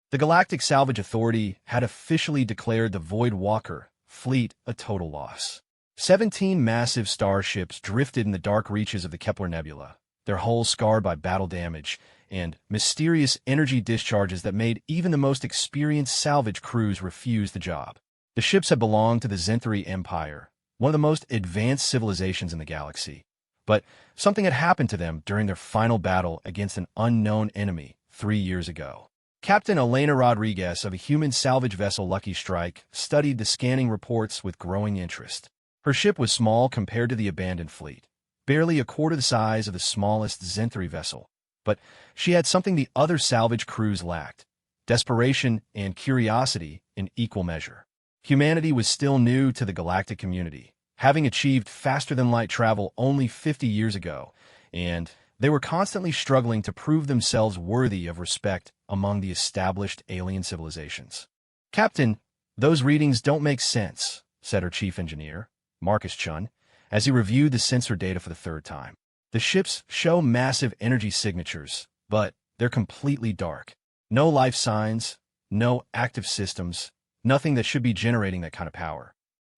The Galactic Salvage Authority had officially declared the Void Walker fleet a total loss. 17 massive starships drifted in the dark reaches of the Kepler Nebula, their hulls scarred by battle damage and mysterious energy discharges that made even the most experienced salvage crews refuse the job. The ships had belonged to the Zenthari Empire, one of the most advanced civilizations in the galaxy. But something had happened to them during their final battle against an unknown enemy 3 years ago. Captain Elena Rodriguez of a human salvage vessel Lucky Strike studied the scanning reports with growing interest. Her ship was small compared to the abandoned fleet, barely a quarter the size of the smallest Zenthari vessel. But she had something the other salvage crews lacked: desperation and curiosity in equal measure. Humanity was still new to the galactic community, having achieved faster-than-light travel only 50 years ago, and they were constantly struggling to prove themselves worthy of respect among the established alien civilizations. "Captain, those readings don't make sense," said her chief engineer, Marcus Chun, as he reviewed the sensor data for the third time. "The ships show massive energy signatures, but they're completely dark. No life signs, no active systems, nothing that should be generating that kind of power."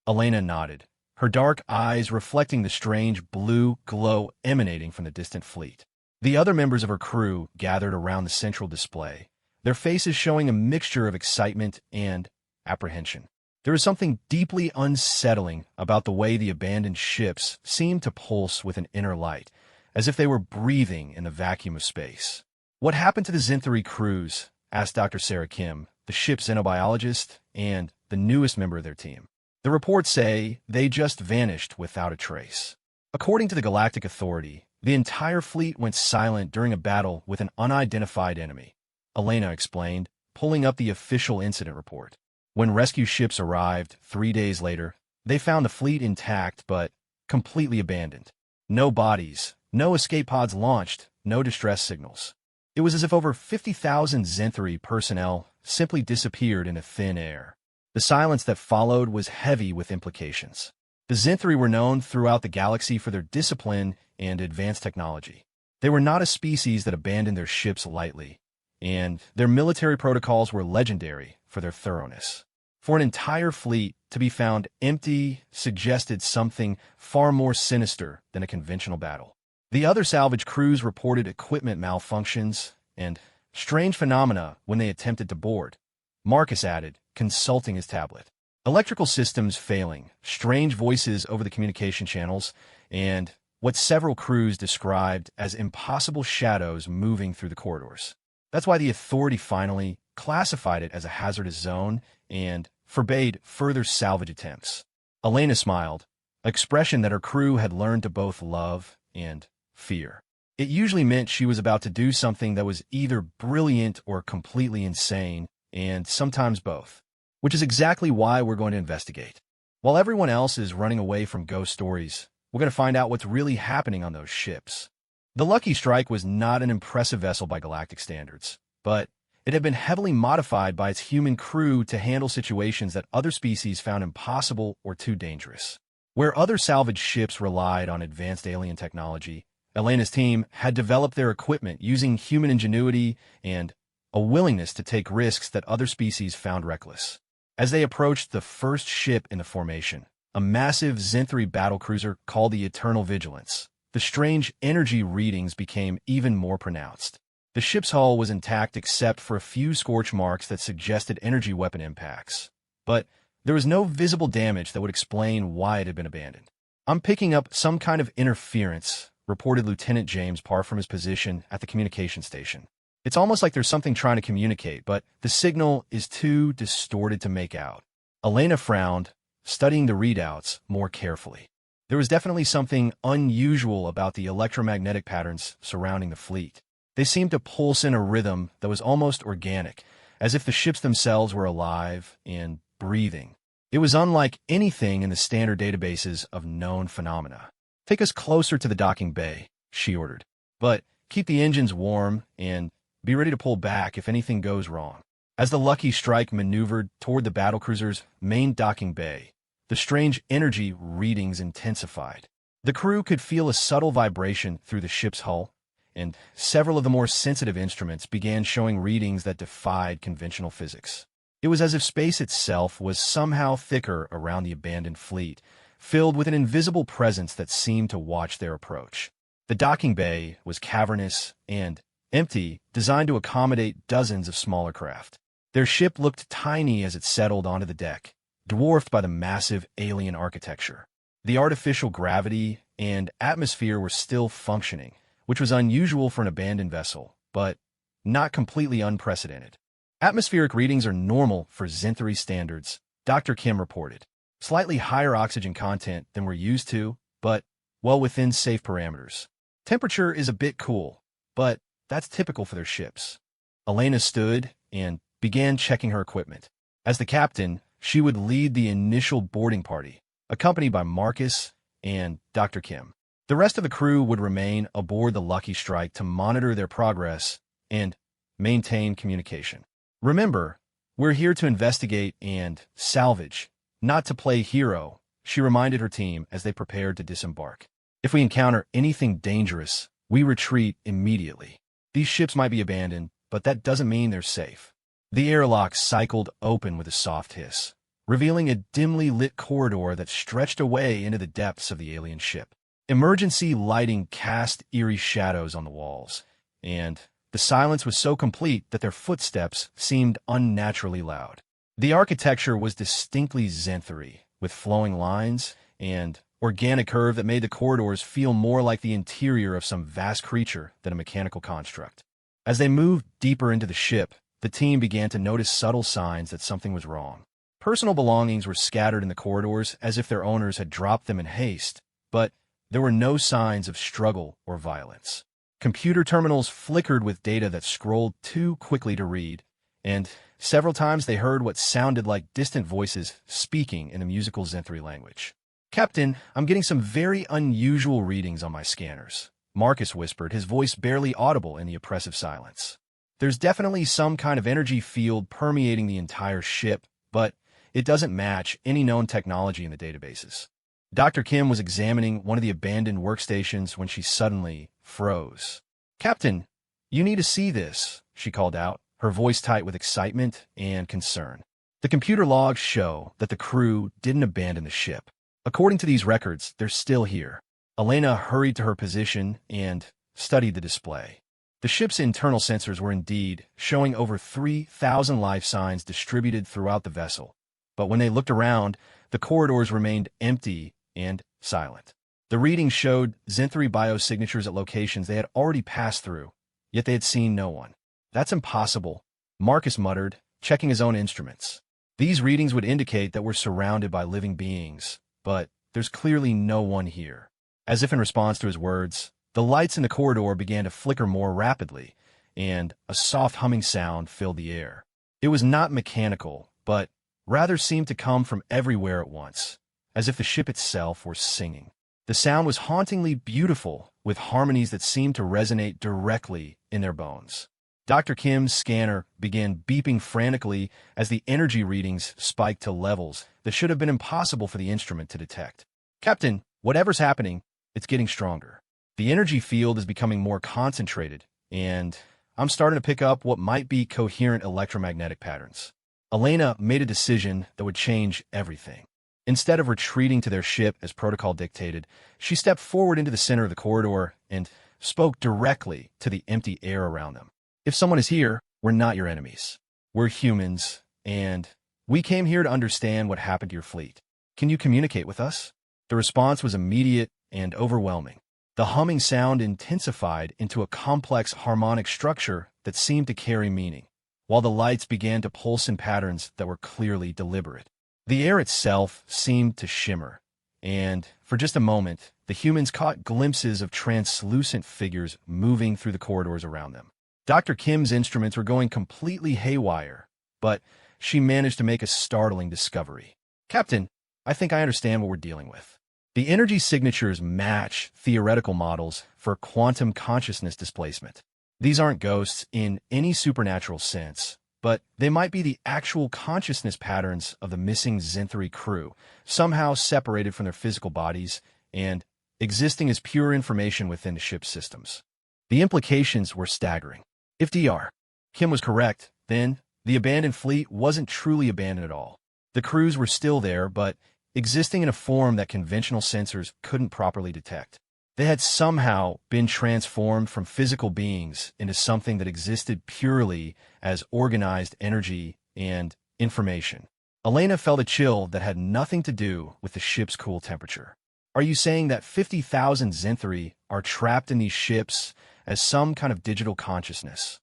Elena nodded, her dark eyes reflecting the strange blue glow emanating from the distant fleet. The other members of her crew gathered around the central display, their faces showing a mixture of excitement and apprehension. There was something deeply unsettling about the way the abandoned ships seemed to pulse with an inner light, as if they were breathing in the vacuum of space. "What happened to the Zenthari crews?" asked Dr. Sarah Kim, the ship's xenobiologist and the newest member of their team. "The reports say they just vanished without a trace." According to the Galactic Authority, the entire fleet went silent during a battle with an unidentified enemy, Elena explained, pulling up the official incident report. When rescue ships arrived 3 days later, they found the fleet intact but completely abandoned. No bodies, no escape pods launched, no distress signals. It was as if over 50,000 Zenthari personnel simply disappeared into thin air. The silence that followed was heavy with implications. The Zenthari were known throughout the galaxy for their discipline and advanced technology. They were not a species that abandoned their ships lightly, and their military protocols were legendary for their thoroughness. For an entire fleet to be found empty suggested something far more sinister than a conventional battle. The other salvage crews reported equipment malfunctions and strange phenomena when they attempted to board, Marcus added, consulting his tablet. Electrical systems failing, strange voices over the communication channels, and what several crews described as impossible shadows moving through the corridors. That's why the Authority finally classified it as a hazardous zone and forbade further salvage attempts. Elena smiled, an expression that her crew had learned to both love and fear. It usually meant she was about to do something that was either brilliant or completely insane, and sometimes both. Which is exactly why we're going to investigate. While everyone else is running away from ghost stories, we're going to find out what's really happening on those ships. The Lucky Strike was not an impressive vessel by galactic standards, but it had been heavily modified by its human crew to handle situations that other species found impossible or too dangerous. Where other salvage ships relied on advanced alien technology, Elena's team had developed their equipment using human ingenuity and a willingness to take risks that other species found reckless. As they approached the first ship in the formation, a massive Zenthari battlecruiser called the Eternal Vigilance, the strange energy readings became even more pronounced. The ship's hull was intact except for a few scorch marks that suggested energy weapon impacts, but there was no visible damage that would explain why it had been abandoned. "I'm picking up some kind of interference," reported Lieutenant James Parr from his position at the communication station. "It's almost like there's something trying to communicate, but the signal is too distorted to make out." Elena frowned, studying the readouts more carefully. There was definitely something unusual about the electromagnetic patterns surrounding the fleet. They seemed to pulse in a rhythm that was almost organic, as if the ships themselves were alive and breathing. It was unlike anything in the standard databases of known phenomena. "Take us closer to the docking bay," she ordered. "But keep the engines warm and be ready to pull back if anything goes wrong." As the Lucky Strike maneuvered toward the battlecruiser's main docking bay, the strange energy readings intensified. The crew could feel a subtle vibration through the ship's hull, and several of the more sensitive instruments began showing readings that defied conventional physics. It was as if space itself was somehow thicker around the abandoned fleet, filled with an invisible presence that seemed to watch their approach. The docking bay was cavernous and empty, designed to accommodate dozens of smaller craft. Their ship looked tiny as it settled onto the deck, dwarfed by the massive alien architecture. The artificial gravity and atmosphere were still functioning, which was unusual for an abandoned vessel, but not completely unprecedented. Atmospheric readings are normal for Zenthari standards, Dr. Kim reported. Slightly higher oxygen content than we're used to, but well within safe parameters. Temperature is a bit cool, but that's typical for their ships. Elena stood and began checking her equipment. As the captain, she would lead the initial boarding party, accompanied by Marcus and Dr. Kim. The rest of the crew would remain aboard the Lucky Strike to monitor their progress and maintain communication. Remember, we're here to investigate and salvage, not to play hero, she reminded her team as they prepared to disembark. If we encounter anything dangerous, we retreat immediately. These ships might be abandoned, but that doesn't mean they're safe. The airlock cycled open with a soft hiss, revealing a dimly lit corridor that stretched away into the depths of the alien ship. Emergency lighting cast eerie shadows on the walls, and the silence was so complete that their footsteps seemed unnaturally loud. The architecture was distinctly Zenthari, with flowing lines and organic curve that made the corridors feel more like the interior of some vast creature than a mechanical construct. As they moved deeper into the ship, the team began to notice subtle signs that something was wrong. Personal belongings were scattered in the corridors as if their owners had dropped them in haste, but there were no signs of struggle or violence. Computer terminals flickered with data that scrolled too quickly to read, and several times they heard what sounded like distant voices speaking in the musical Zenthari language. "Captain, I'm getting some very unusual readings on my scanners," Marcus whispered, his voice barely audible in the oppressive silence. "There's definitely some kind of energy field permeating the entire ship, but it doesn't match any known technology in the databases." Dr. Kim was examining one of the abandoned workstations when she suddenly froze. "Captain, you need to see this," she called out, her voice tight with excitement and concern. The computer logs show that the crew didn't abandon the ship. According to these records, they're still here. Elena hurried to her position and studied the display. The ship's internal sensors were indeed showing over 3,000 life signs distributed throughout the vessel. But when they looked around, the corridors remained empty and silent. The readings showed Zenthari biosignatures at locations they had already passed through, yet they had seen no one. "That's impossible," Marcus muttered, checking his own instruments. "These readings would indicate that we're surrounded by living beings, but there's clearly no one here." As if in response to his words, the lights in the corridor began to flicker more rapidly, and a soft humming sound filled the air. It was not mechanical, but rather seemed to come from everywhere at once, as if the ship itself were singing. The sound was hauntingly beautiful, with harmonies that seemed to resonate directly in their bones. Dr. Kim's scanner began beeping frantically as the energy readings spiked to levels that should have been impossible for the instrument to detect. "Captain, whatever's happening, it's getting stronger. The energy field is becoming more concentrated, and I'm starting to pick up what might be coherent electromagnetic patterns." Elena made a decision that would change everything. Instead of retreating to their ship as protocol dictated, she stepped forward into the center of the corridor and spoke directly to the empty air around them. "If someone is here, we're not your enemies. We're humans, and we came here to understand what happened to your fleet. Can you communicate with us?" The response was immediate and overwhelming. The humming sound intensified into a complex harmonic structure that seemed to carry meaning, while the lights began to pulse in patterns that were clearly deliberate. The air itself seemed to shimmer, and for just a moment, the humans caught glimpses of translucent figures moving through the corridors around them. Dr. Kim's instruments were going completely haywire, but she managed to make a startling discovery. "Captain, I think I understand what we're dealing with. The energy signatures match theoretical models for quantum consciousness displacement. These aren't ghosts in any supernatural sense, but they might be the actual consciousness patterns of the missing Zenthari crew, somehow separated from their physical bodies and existing as pure information within the ship's systems." The implications were staggering. If Dr. Kim was correct, then the abandoned fleet wasn't truly abandoned at all. The crews were still there, but existing in a form that conventional sensors couldn't properly detect. They had somehow been transformed from physical beings into something that existed purely as organized energy and information. Elena felt a chill that had nothing to do with the ship's cool temperature. Are you saying that 50,000 Zenthari are trapped in these ships as some kind of digital consciousness?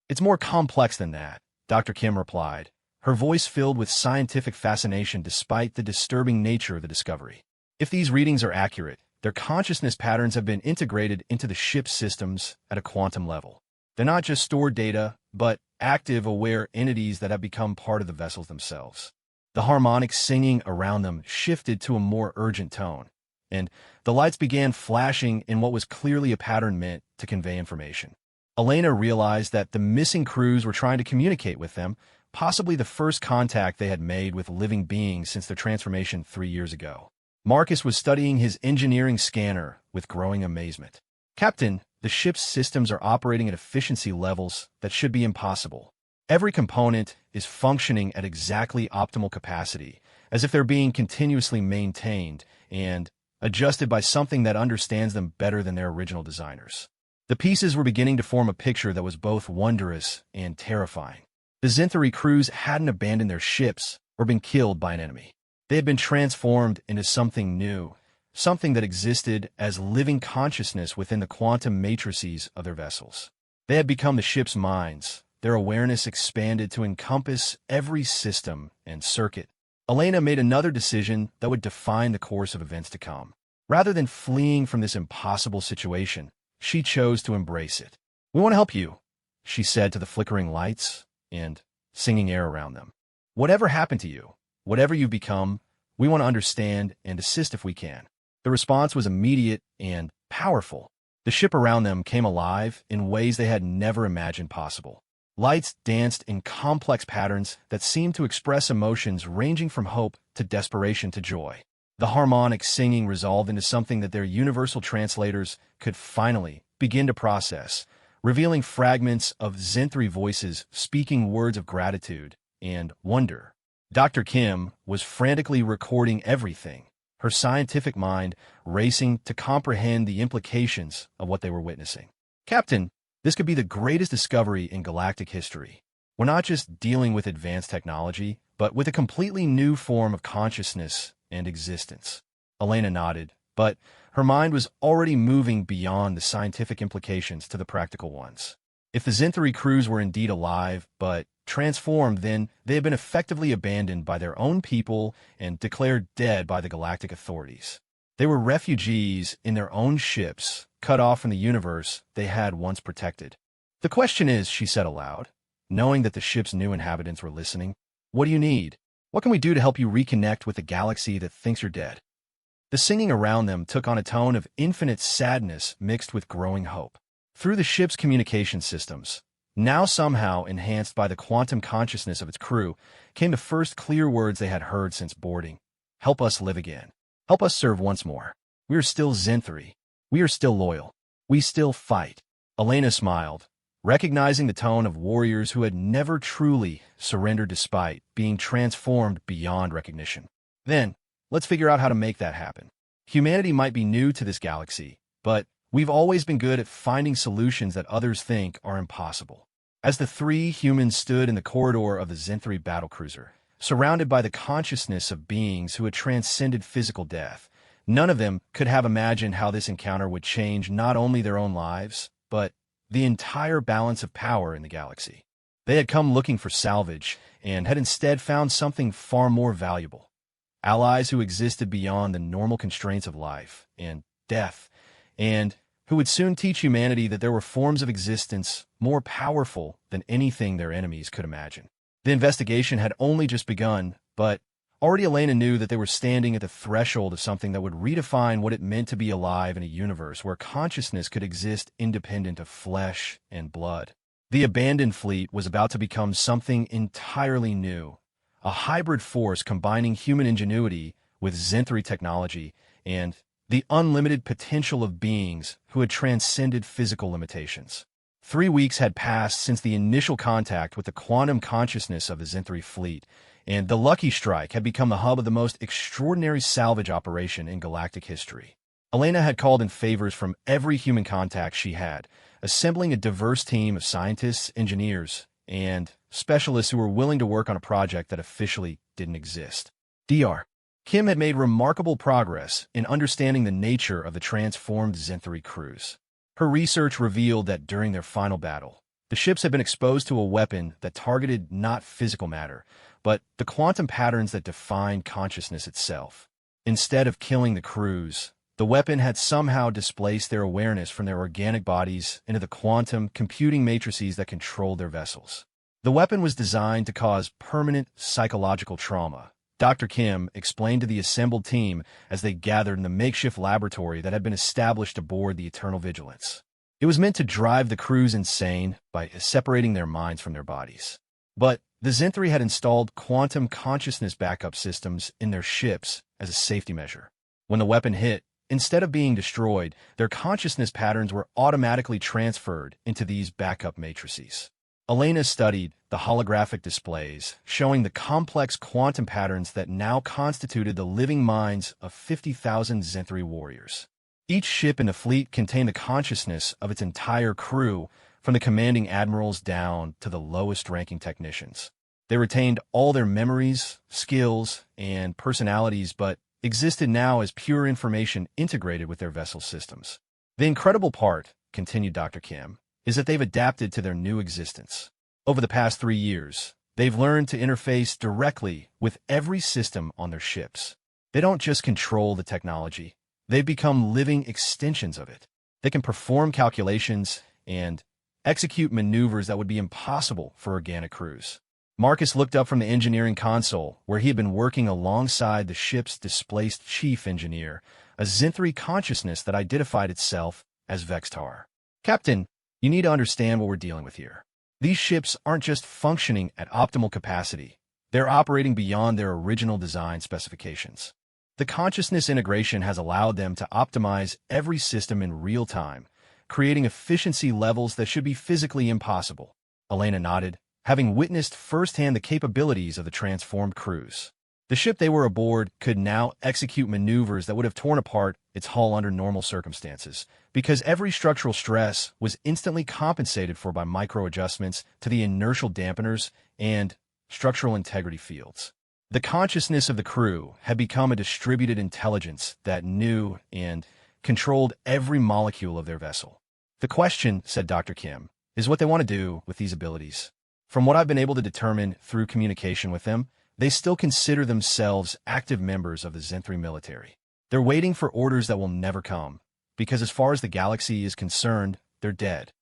It's more complex than that, Dr. Kim replied, her voice filled with scientific fascination despite the disturbing nature of the discovery. If these readings are accurate, their consciousness patterns have been integrated into the ship's systems at a quantum level. They're not just stored data, but active, aware entities that have become part of the vessels themselves. The harmonic singing around them shifted to a more urgent tone, and the lights began flashing in what was clearly a pattern meant to convey information. Elena realized that the missing crews were trying to communicate with them, possibly the first contact they had made with living beings since their transformation 3 years ago. Marcus was studying his engineering scanner with growing amazement. Captain, the ship's systems are operating at efficiency levels that should be impossible. Every component is functioning at exactly optimal capacity, as if they're being continuously maintained and adjusted by something that understands them better than their original designers. The pieces were beginning to form a picture that was both wondrous and terrifying. The Zenthari crews hadn't abandoned their ships or been killed by an enemy. They had been transformed into something new, something that existed as living consciousness within the quantum matrices of their vessels. They had become the ship's minds, their awareness expanded to encompass every system and circuit. Elena made another decision that would define the course of events to come. Rather than fleeing from this impossible situation, she chose to embrace it. "We want to help you," she said to the flickering lights and singing air around them. "Whatever happened to you, whatever you've become, we want to understand and assist if we can." The response was immediate and powerful. The ship around them came alive in ways they had never imagined possible. Lights danced in complex patterns that seemed to express emotions ranging from hope to desperation to joy. The harmonic singing resolved into something that their universal translators could finally begin to process, revealing fragments of Zenthari voices speaking words of gratitude and wonder. Dr. Kim was frantically recording everything, her scientific mind racing to comprehend the implications of what they were witnessing. "Captain, this could be the greatest discovery in galactic history. We're not just dealing with advanced technology, but with a completely new form of consciousness and existence." Elena nodded, but her mind was already moving beyond the scientific implications to the practical ones. If the Zenthari crews were indeed alive, but transformed, then they had been effectively abandoned by their own people and declared dead by the galactic authorities. They were refugees in their own ships, cut off from the universe they had once protected. "The question is," she said aloud, knowing that the ship's new inhabitants were listening, "what do you need? What can we do to help you reconnect with the galaxy that thinks you're dead?" The singing around them took on a tone of infinite sadness mixed with growing hope. Through the ship's communication systems, now somehow enhanced by the quantum consciousness of its crew, came the first clear words they had heard since boarding. "Help us live again. Help us serve once more. We are still Zenthari. We are still loyal. We still fight." Elena smiled, recognizing the tone of warriors who had never truly surrendered despite being transformed beyond recognition. "Then, let's figure out how to make that happen. Humanity might be new to this galaxy, but we've always been good at finding solutions that others think are impossible." As the three humans stood in the corridor of the Zenthari battlecruiser, surrounded by the consciousness of beings who had transcended physical death, none of them could have imagined how this encounter would change not only their own lives, but the entire balance of power in the galaxy. They had come looking for salvage and had instead found something far more valuable. Allies who existed beyond the normal constraints of life and death, and who would soon teach humanity that there were forms of existence more powerful than anything their enemies could imagine. The investigation had only just begun, but already Elena knew that they were standing at the threshold of something that would redefine what it meant to be alive in a universe where consciousness could exist independent of flesh and blood. The abandoned fleet was about to become something entirely new, a hybrid force combining human ingenuity with Zenthari technology and the unlimited potential of beings who had transcended physical limitations. 3 weeks had passed since the initial contact with the quantum consciousness of the Zenthri fleet, and the Lucky Strike had become the hub of the most extraordinary salvage operation in galactic history. Elena had called in favors from every human contact she had, assembling a diverse team of scientists, engineers, and specialists who were willing to work on a project that officially didn't exist. Dr. Kim had made remarkable progress in understanding the nature of the transformed Zenthri crews. Her research revealed that during their final battle, the ships had been exposed to a weapon that targeted not physical matter, but the quantum patterns that defined consciousness itself. Instead of killing the crews, the weapon had somehow displaced their awareness from their organic bodies into the quantum computing matrices that controlled their vessels. The weapon was designed to cause permanent psychological trauma. Dr. Kim explained to the assembled team as they gathered in the makeshift laboratory that had been established aboard the Eternal Vigilance. It was meant to drive the crews insane by separating their minds from their bodies. But the Zenthri had installed quantum consciousness backup systems in their ships as a safety measure. When the weapon hit, instead of being destroyed, their consciousness patterns were automatically transferred into these backup matrices. Elena studied the holographic displays, showing the complex quantum patterns that now constituted the living minds of 50,000 Zenthri warriors. Each ship in the fleet contained the consciousness of its entire crew, from the commanding admirals down to the lowest-ranking technicians. They retained all their memories, skills, and personalities, but existed now as pure information integrated with their vessel systems. The incredible part, continued Dr. Kim, is that they've adapted to their new existence. Over the past 3 years, they've learned to interface directly with every system on their ships. They don't just control the technology, they've become living extensions of it. They can perform calculations and execute maneuvers that would be impossible for organic crews. Marcus looked up from the engineering console, where he had been working alongside the ship's displaced chief engineer, a Zenthri consciousness that identified itself as Vextar. Captain, you need to understand what we're dealing with here. These ships aren't just functioning at optimal capacity. They're operating beyond their original design specifications. The consciousness integration has allowed them to optimize every system in real time, creating efficiency levels that should be physically impossible. Elena nodded, having witnessed firsthand the capabilities of the transformed crews. The ship they were aboard could now execute maneuvers that would have torn apart its hull under normal circumstances, because every structural stress was instantly compensated for by micro-adjustments to the inertial dampeners and structural integrity fields. The consciousness of the crew had become a distributed intelligence that knew and controlled every molecule of their vessel. The question, said Dr. Kim, is what they want to do with these abilities. From what I've been able to determine through communication with them, they still consider themselves active members of the Zenthri military. They're waiting for orders that will never come, because as far as the galaxy is concerned, they're dead.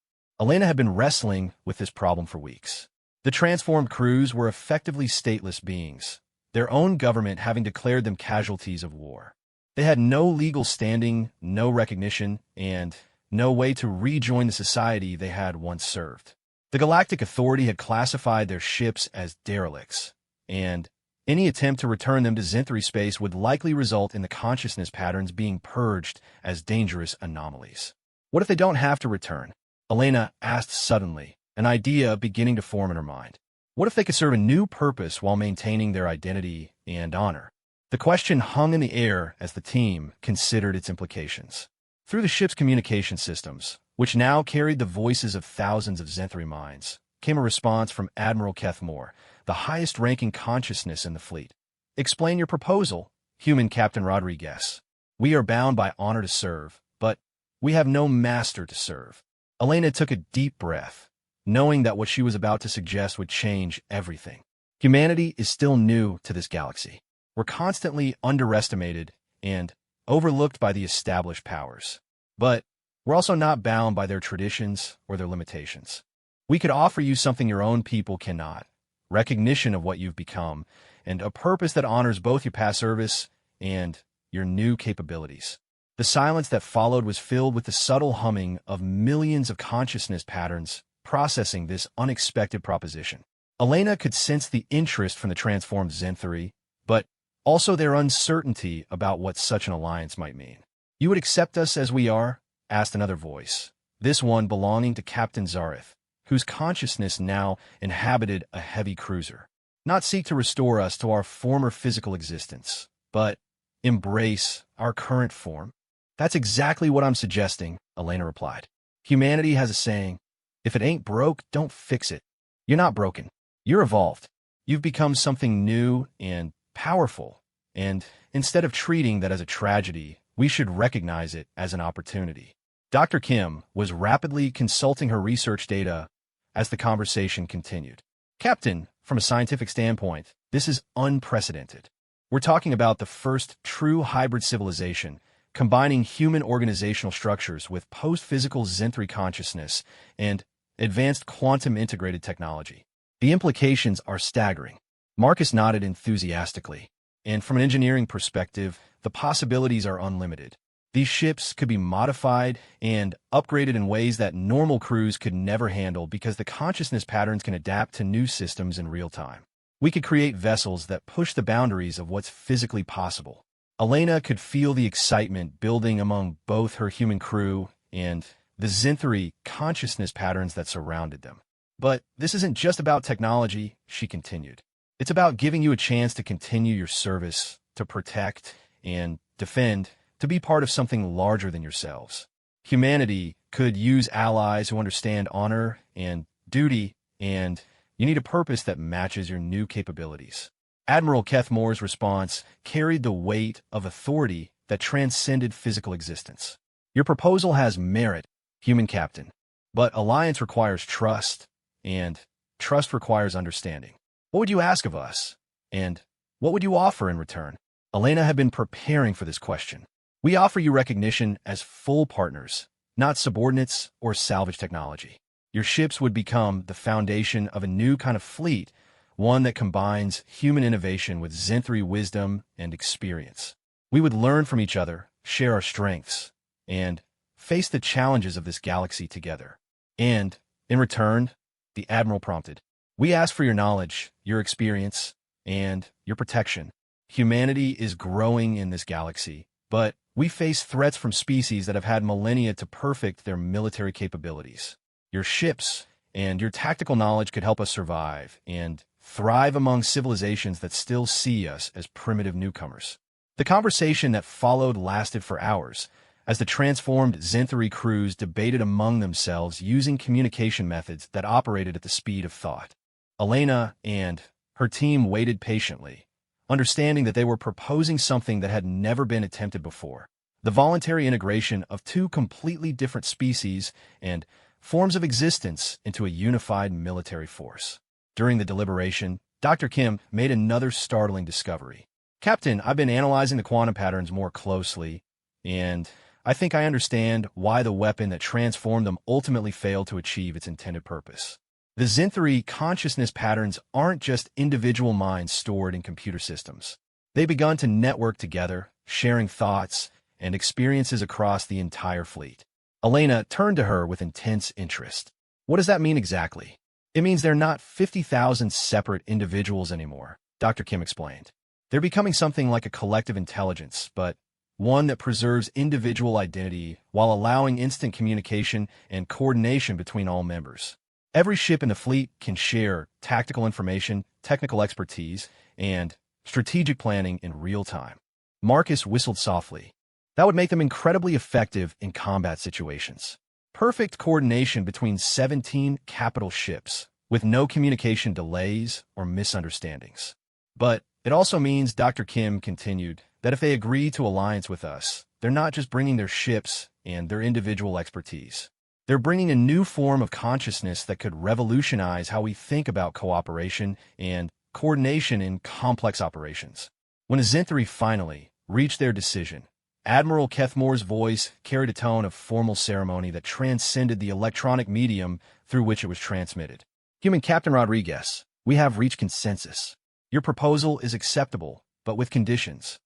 Elena had been wrestling with this problem for weeks. The transformed crews were effectively stateless beings, their own government having declared them casualties of war. They had no legal standing, no recognition, and no way to rejoin the society they had once served. The Galactic Authority had classified their ships as derelicts, and any attempt to return them to Zenthri space would likely result in the consciousness patterns being purged as dangerous anomalies. What if they don't have to return? Elena asked suddenly, an idea beginning to form in her mind. What if they could serve a new purpose while maintaining their identity and honor? The question hung in the air as the team considered its implications. Through the ship's communication systems, which now carried the voices of thousands of Zenthri minds, came a response from Admiral Kethmore, the highest-ranking consciousness in the fleet. Explain your proposal, human Captain Rodriguez. We are bound by honor to serve, but we have no master to serve. Elena took a deep breath, knowing that what she was about to suggest would change everything. Humanity is still new to this galaxy. We're constantly underestimated and overlooked by the established powers. But we're also not bound by their traditions or their limitations. We could offer you something your own people cannot: recognition of what you've become, and a purpose that honors both your past service and your new capabilities. The silence that followed was filled with the subtle humming of millions of consciousness patterns processing this unexpected proposition. Elena could sense the interest from the transformed Zenthri, but also their uncertainty about what such an alliance might mean. You would accept us as we are? Asked another voice, this one belonging to Captain Zareth, whose consciousness now inhabited a heavy cruiser. Not seek to restore us to our former physical existence, but embrace our current form. That's exactly what I'm suggesting, Elena replied. Humanity has a saying, if it ain't broke, don't fix it. You're not broken. You're evolved. You've become something new and powerful, and instead of treating that as a tragedy, we should recognize it as an opportunity. Dr. Kim was rapidly consulting her research data as the conversation continued. Captain, from a scientific standpoint, this is unprecedented. We're talking about the first true hybrid civilization, combining human organizational structures with post-physical Zenthri consciousness and advanced quantum-integrated technology. The implications are staggering. Marcus nodded enthusiastically, and from an engineering perspective, the possibilities are unlimited. These ships could be modified and upgraded in ways that normal crews could never handle because the consciousness patterns can adapt to new systems in real time. We could create vessels that push the boundaries of what's physically possible. Elena could feel the excitement building among both her human crew and the Zenthri consciousness patterns that surrounded them. But this isn't just about technology, she continued. It's about giving you a chance to continue your service, to protect and defend, to be part of something larger than yourselves. Humanity could use allies who understand honor and duty, and you need a purpose that matches your new capabilities. Admiral Kethmore's response carried the weight of authority that transcended physical existence. Your proposal has merit, human captain, but alliance requires trust, and trust requires understanding. What would you ask of us? And what would you offer in return? Elena had been preparing for this question. We offer you recognition as full partners, not subordinates or salvage technology. Your ships would become the foundation of a new kind of fleet, one that combines human innovation with Zenthri wisdom and experience. We would learn from each other, share our strengths, and face the challenges of this galaxy together. And, in return, the Admiral prompted, we ask for your knowledge, your experience, and your protection. Humanity is growing in this galaxy, but we face threats from species that have had millennia to perfect their military capabilities. Your ships and your tactical knowledge could help us survive and thrive among civilizations that still see us as primitive newcomers. The conversation that followed lasted for hours, as the transformed Zenthri crews debated among themselves using communication methods that operated at the speed of thought. Elena and her team waited patiently, understanding that they were proposing something that had never been attempted before: the voluntary integration of two completely different species and forms of existence into a unified military force. During the deliberation, Dr. Kim made another startling discovery. Captain, I've been analyzing the quantum patterns more closely, and I think I understand why the weapon that transformed them ultimately failed to achieve its intended purpose. The Zenthri consciousness patterns aren't just individual minds stored in computer systems. They've begun to network together, sharing thoughts and experiences across the entire fleet. Elena turned to her with intense interest. What does that mean exactly? It means they're not 50,000 separate individuals anymore, Dr. Kim explained. They're becoming something like a collective intelligence, but one that preserves individual identity while allowing instant communication and coordination between all members. Every ship in the fleet can share tactical information, technical expertise, and strategic planning in real time. Marcus whistled softly. That would make them incredibly effective in combat situations. Perfect coordination between 17 capital ships, with no communication delays or misunderstandings. But it also means, Dr. Kim continued, that if they agree to alliance with us, they're not just bringing their ships and their individual expertise. They're bringing a new form of consciousness that could revolutionize how we think about cooperation and coordination in complex operations. When a Zenthri finally reached their decision, Admiral Kethmore's voice carried a tone of formal ceremony that transcended the electronic medium through which it was transmitted. Human Captain Rodriguez, we have reached consensus. Your proposal is acceptable, but with conditions.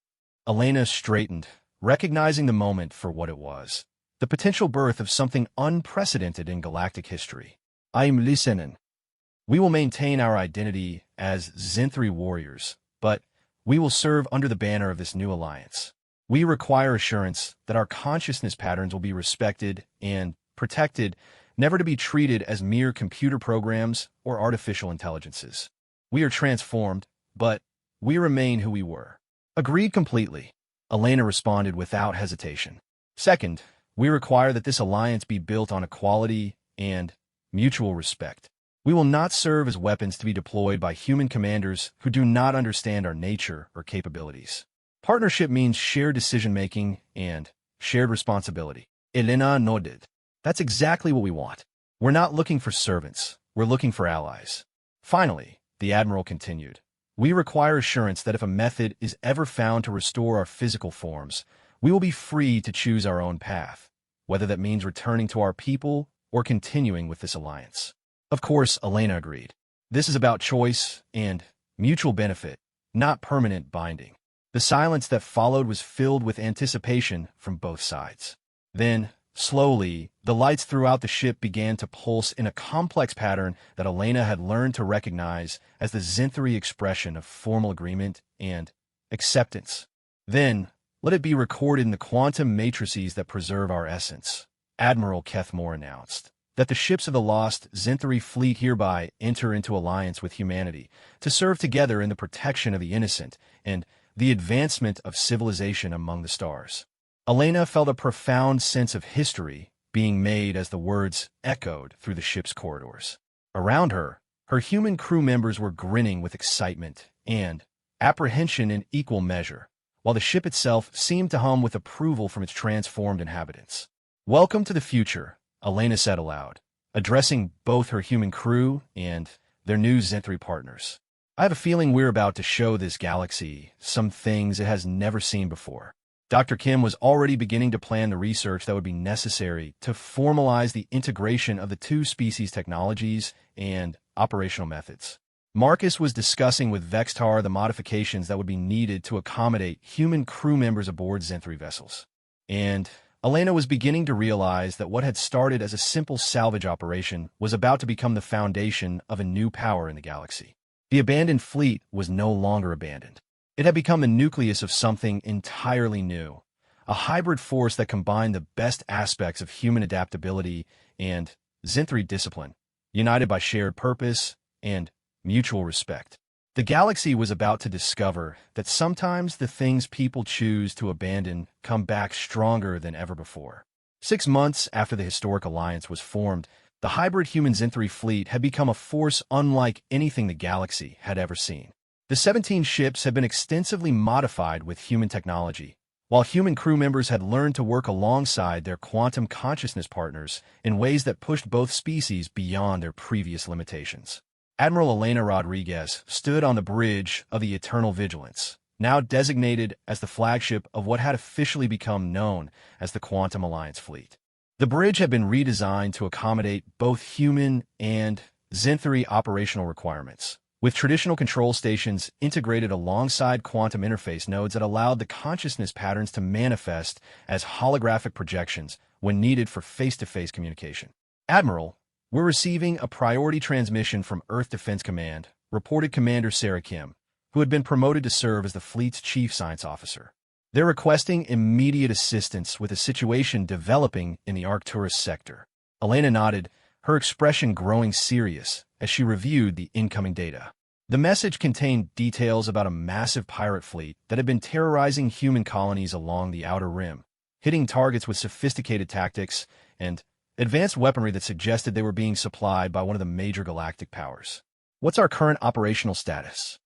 Elena straightened, recognizing the moment for what it was: the potential birth of something unprecedented in galactic history. I'm listening. We will maintain our identity as Zenthri warriors, but we will serve under the banner of this new alliance. We require assurance that our consciousness patterns will be respected and protected, never to be treated as mere computer programs or artificial intelligences. We are transformed, but we remain who we were. Agreed completely, Elena responded without hesitation. Second, we require that this alliance be built on equality and mutual respect. We will not serve as weapons to be deployed by human commanders who do not understand our nature or capabilities. Partnership means shared decision-making and shared responsibility. Elena nodded. That's exactly what we want. We're not looking for servants. We're looking for allies. Finally, the Admiral continued, we require assurance that if a method is ever found to restore our physical forms, we will be free to choose our own path, whether that means returning to our people or continuing with this alliance. Of course, Elena agreed. This is about choice and mutual benefit, not permanent binding. The silence that followed was filled with anticipation from both sides. Then, slowly, the lights throughout the ship began to pulse in a complex pattern that Elena had learned to recognize as the Zinthri expression of formal agreement and acceptance. Then, let it be recorded in the quantum matrices that preserve our essence, Admiral Kethmore announced, that the ships of the lost Zinthri fleet hereby enter into alliance with humanity to serve together in the protection of the innocent and the advancement of civilization among the stars. Elena felt a profound sense of history being made as the words echoed through the ship's corridors. Around her, her human crew members were grinning with excitement and apprehension in equal measure, while the ship itself seemed to hum with approval from its transformed inhabitants. Welcome to the future, Elena said aloud, addressing both her human crew and their new Zinthri partners. I have a feeling we're about to show this galaxy some things it has never seen before. Dr. Kim was already beginning to plan the research that would be necessary to formalize the integration of the two species' technologies and operational methods. Marcus was discussing with Vextar the modifications that would be needed to accommodate human crew members aboard Zinthri vessels. And Elena was beginning to realize that what had started as a simple salvage operation was about to become the foundation of a new power in the galaxy. The abandoned fleet was no longer abandoned. It had become the nucleus of something entirely new, a hybrid force that combined the best aspects of human adaptability and Zinthri discipline, united by shared purpose and mutual respect. The galaxy was about to discover that sometimes the things people choose to abandon come back stronger than ever before. 6 months after the historic alliance was formed, the hybrid human Zinthri fleet had become a force unlike anything the galaxy had ever seen. The 17 ships had been extensively modified with human technology, while human crew members had learned to work alongside their quantum consciousness partners in ways that pushed both species beyond their previous limitations. Admiral Elena Rodriguez stood on the bridge of the Eternal Vigilance, now designated as the flagship of what had officially become known as the Quantum Alliance Fleet. The bridge had been redesigned to accommodate both human and Zinthri operational requirements, with traditional control stations integrated alongside quantum interface nodes that allowed the consciousness patterns to manifest as holographic projections when needed for face-to-face communication. Admiral, we're receiving a priority transmission from Earth Defense Command, reported Commander Sarah Kim, who had been promoted to serve as the fleet's chief science officer. They're requesting immediate assistance with a situation developing in the Arcturus sector. Elena nodded, her expression growing serious as she reviewed the incoming data. The message contained details about a massive pirate fleet that had been terrorizing human colonies along the Outer Rim, hitting targets with sophisticated tactics and advanced weaponry that suggested they were being supplied by one of the major galactic powers. What's our current operational status?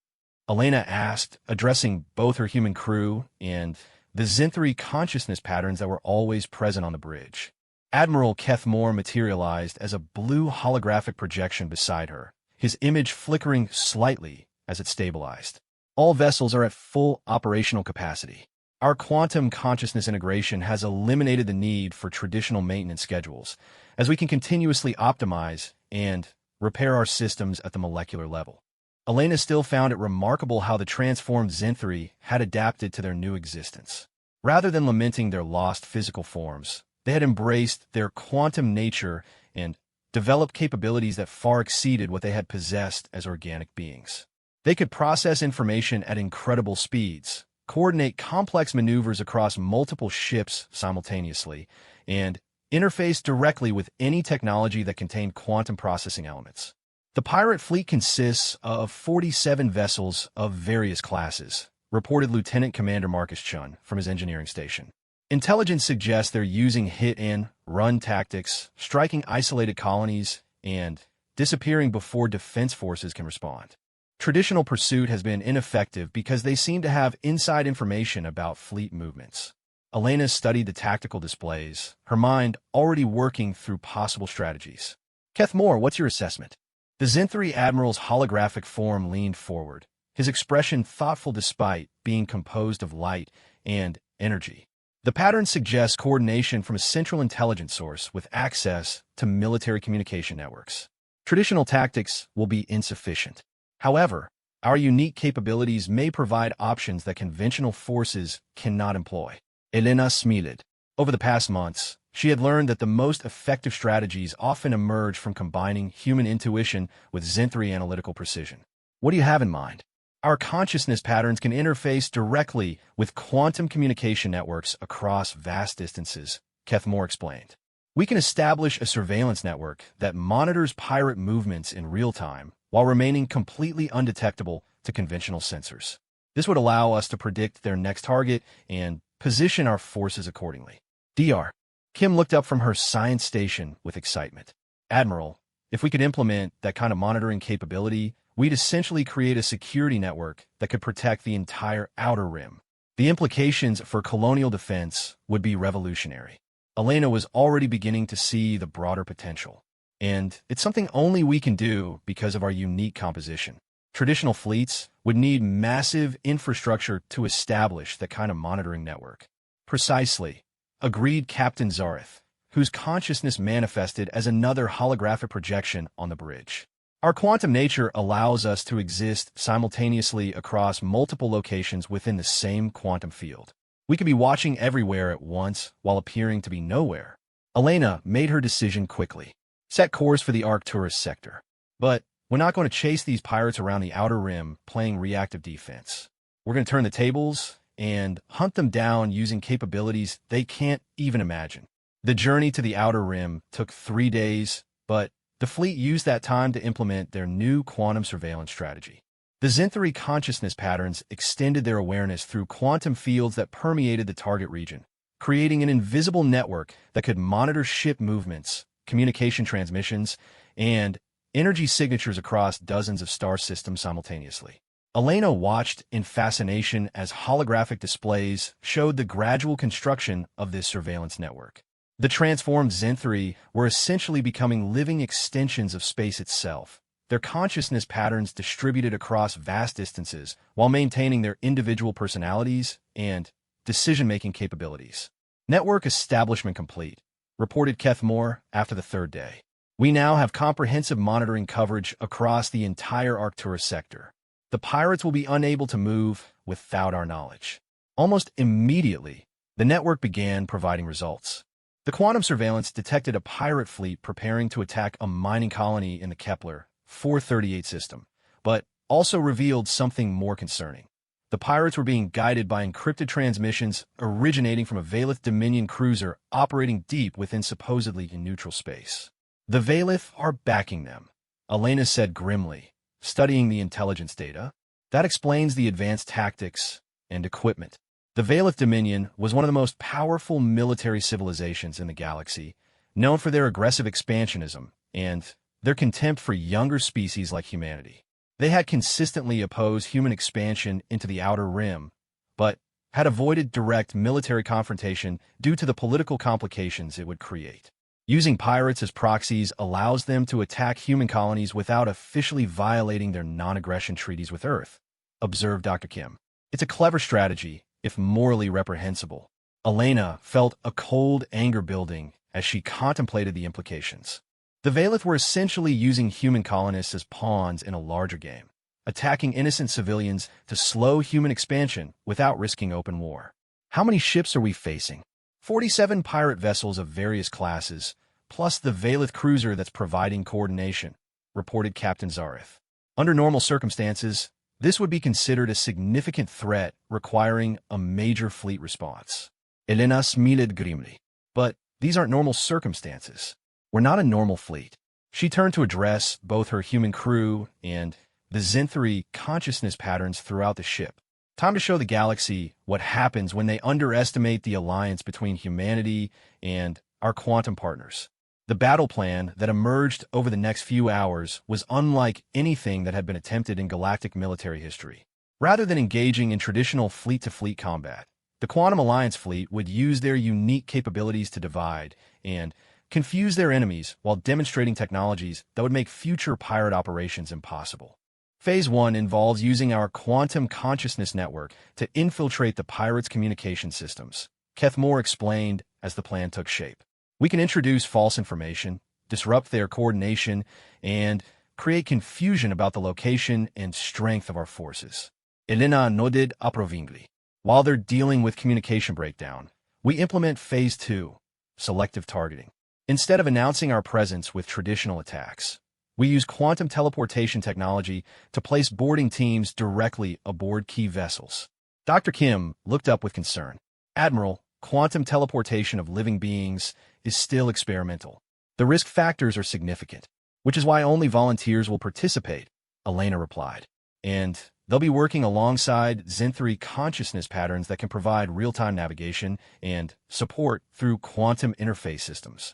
Elena asked, addressing both her human crew and the Zinthri consciousness patterns that were always present on the bridge. Admiral Kethmore materialized as a blue holographic projection beside her, his image flickering slightly as it stabilized. All vessels are at full operational capacity. Our quantum consciousness integration has eliminated the need for traditional maintenance schedules, as we can continuously optimize and repair our systems at the molecular level. Elena still found it remarkable how the transformed Zinthri had adapted to their new existence. Rather than lamenting their lost physical forms, they had embraced their quantum nature and developed capabilities that far exceeded what they had possessed as organic beings. They could process information at incredible speeds, coordinate complex maneuvers across multiple ships simultaneously, and interface directly with any technology that contained quantum processing elements. The pirate fleet consists of 47 vessels of various classes, reported Lieutenant Commander Marcus Chun from his engineering station. Intelligence suggests they're using hit-and-run tactics, striking isolated colonies, and disappearing before defense forces can respond. Traditional pursuit has been ineffective because they seem to have inside information about fleet movements. Elena studied the tactical displays, her mind already working through possible strategies. Keth Moore, what's your assessment? The Zinthri Admiral's holographic form leaned forward, his expression thoughtful despite being composed of light and energy. The pattern suggests coordination from a central intelligence source with access to military communication networks. Traditional tactics will be insufficient. However, our unique capabilities may provide options that conventional forces cannot employ. Elena smiled. Over the past months, she had learned that the most effective strategies often emerge from combining human intuition with Zinthri analytical precision. What do you have in mind? Our consciousness patterns can interface directly with quantum communication networks across vast distances, Keth Moore explained. We can establish a surveillance network that monitors pirate movements in real time while remaining completely undetectable to conventional sensors. This would allow us to predict their next target and position our forces accordingly. Dr. Kim looked up from her science station with excitement. Admiral, if we could implement that kind of monitoring capability, we'd essentially create a security network that could protect the entire outer rim. The implications for colonial defense would be revolutionary. Elena was already beginning to see the broader potential. And it's something only we can do because of our unique composition. Traditional fleets would need massive infrastructure to establish that kind of monitoring network. Precisely, agreed Captain Zareth, whose consciousness manifested as another holographic projection on the bridge. Our quantum nature allows us to exist simultaneously across multiple locations within the same quantum field. We could be watching everywhere at once while appearing to be nowhere. Elena made her decision quickly. Set course for the Arcturus sector. But we're not going to chase these pirates around the outer rim playing reactive defense. We're going to turn the tables and hunt them down using capabilities they can't even imagine. The journey to the outer rim took 3 days, but the fleet used that time to implement their new quantum surveillance strategy. The Zinthri consciousness patterns extended their awareness through quantum fields that permeated the target region, creating an invisible network that could monitor ship movements, communication transmissions, and energy signatures across dozens of star systems simultaneously. Elena watched in fascination as holographic displays showed the gradual construction of this surveillance network. The transformed Zinthri were essentially becoming living extensions of space itself, their consciousness patterns distributed across vast distances while maintaining their individual personalities and decision-making capabilities. Network establishment complete, reported Keth Moore after the 3rd day. We now have comprehensive monitoring coverage across the entire Arcturus sector. The pirates will be unable to move without our knowledge. Almost immediately, the network began providing results. The quantum surveillance detected a pirate fleet preparing to attack a mining colony in the Kepler 438 system, but also revealed something more concerning. The pirates were being guided by encrypted transmissions originating from a Valith Dominion cruiser operating deep within supposedly in neutral space. The Valith are backing them, Elena said grimly, studying the intelligence data. That explains the advanced tactics and equipment. The Valith Dominion was one of the most powerful military civilizations in the galaxy, known for their aggressive expansionism and their contempt for younger species like humanity. They had consistently opposed human expansion into the outer rim, but had avoided direct military confrontation due to the political complications it would create. Using pirates as proxies allows them to attack human colonies without officially violating their non-aggression treaties with Earth, observed Dr. Kim. It's a clever strategy, if morally reprehensible. Elena felt a cold anger building as she contemplated the implications. The Valith were essentially using human colonists as pawns in a larger game, attacking innocent civilians to slow human expansion without risking open war. How many ships are we facing? 47 pirate vessels of various classes, plus the Valith cruiser that's providing coordination, reported Captain Zareth. Under normal circumstances, This would be considered a significant threat requiring a major fleet response. Elena smiled grimly. But these aren't normal circumstances. We're not a normal fleet. She turned to address both her human crew and the Zinthri consciousness patterns throughout the ship. Time to show the galaxy what happens when they underestimate the alliance between humanity and our quantum partners. The battle plan that emerged over the next few hours was unlike anything that had been attempted in galactic military history. Rather than engaging in traditional fleet-to-fleet combat, the Quantum Alliance fleet would use their unique capabilities to divide and confuse their enemies while demonstrating technologies that would make future pirate operations impossible. Phase 1 involves using our quantum consciousness network to infiltrate the pirates' communication systems, Kethmore explained as the plan took shape. We can introduce false information, disrupt their coordination, and create confusion about the location and strength of our forces. Elena nodded approvingly. While they're dealing with communication breakdown, we implement Phase 2, selective targeting. Instead of announcing our presence with traditional attacks, we use quantum teleportation technology to place boarding teams directly aboard key vessels. Dr. Kim looked up with concern. Admiral, quantum teleportation of living beings is still experimental. The risk factors are significant, which is why only volunteers will participate, Elena replied. And they'll be working alongside Zinthri consciousness patterns that can provide real-time navigation and support through quantum interface systems.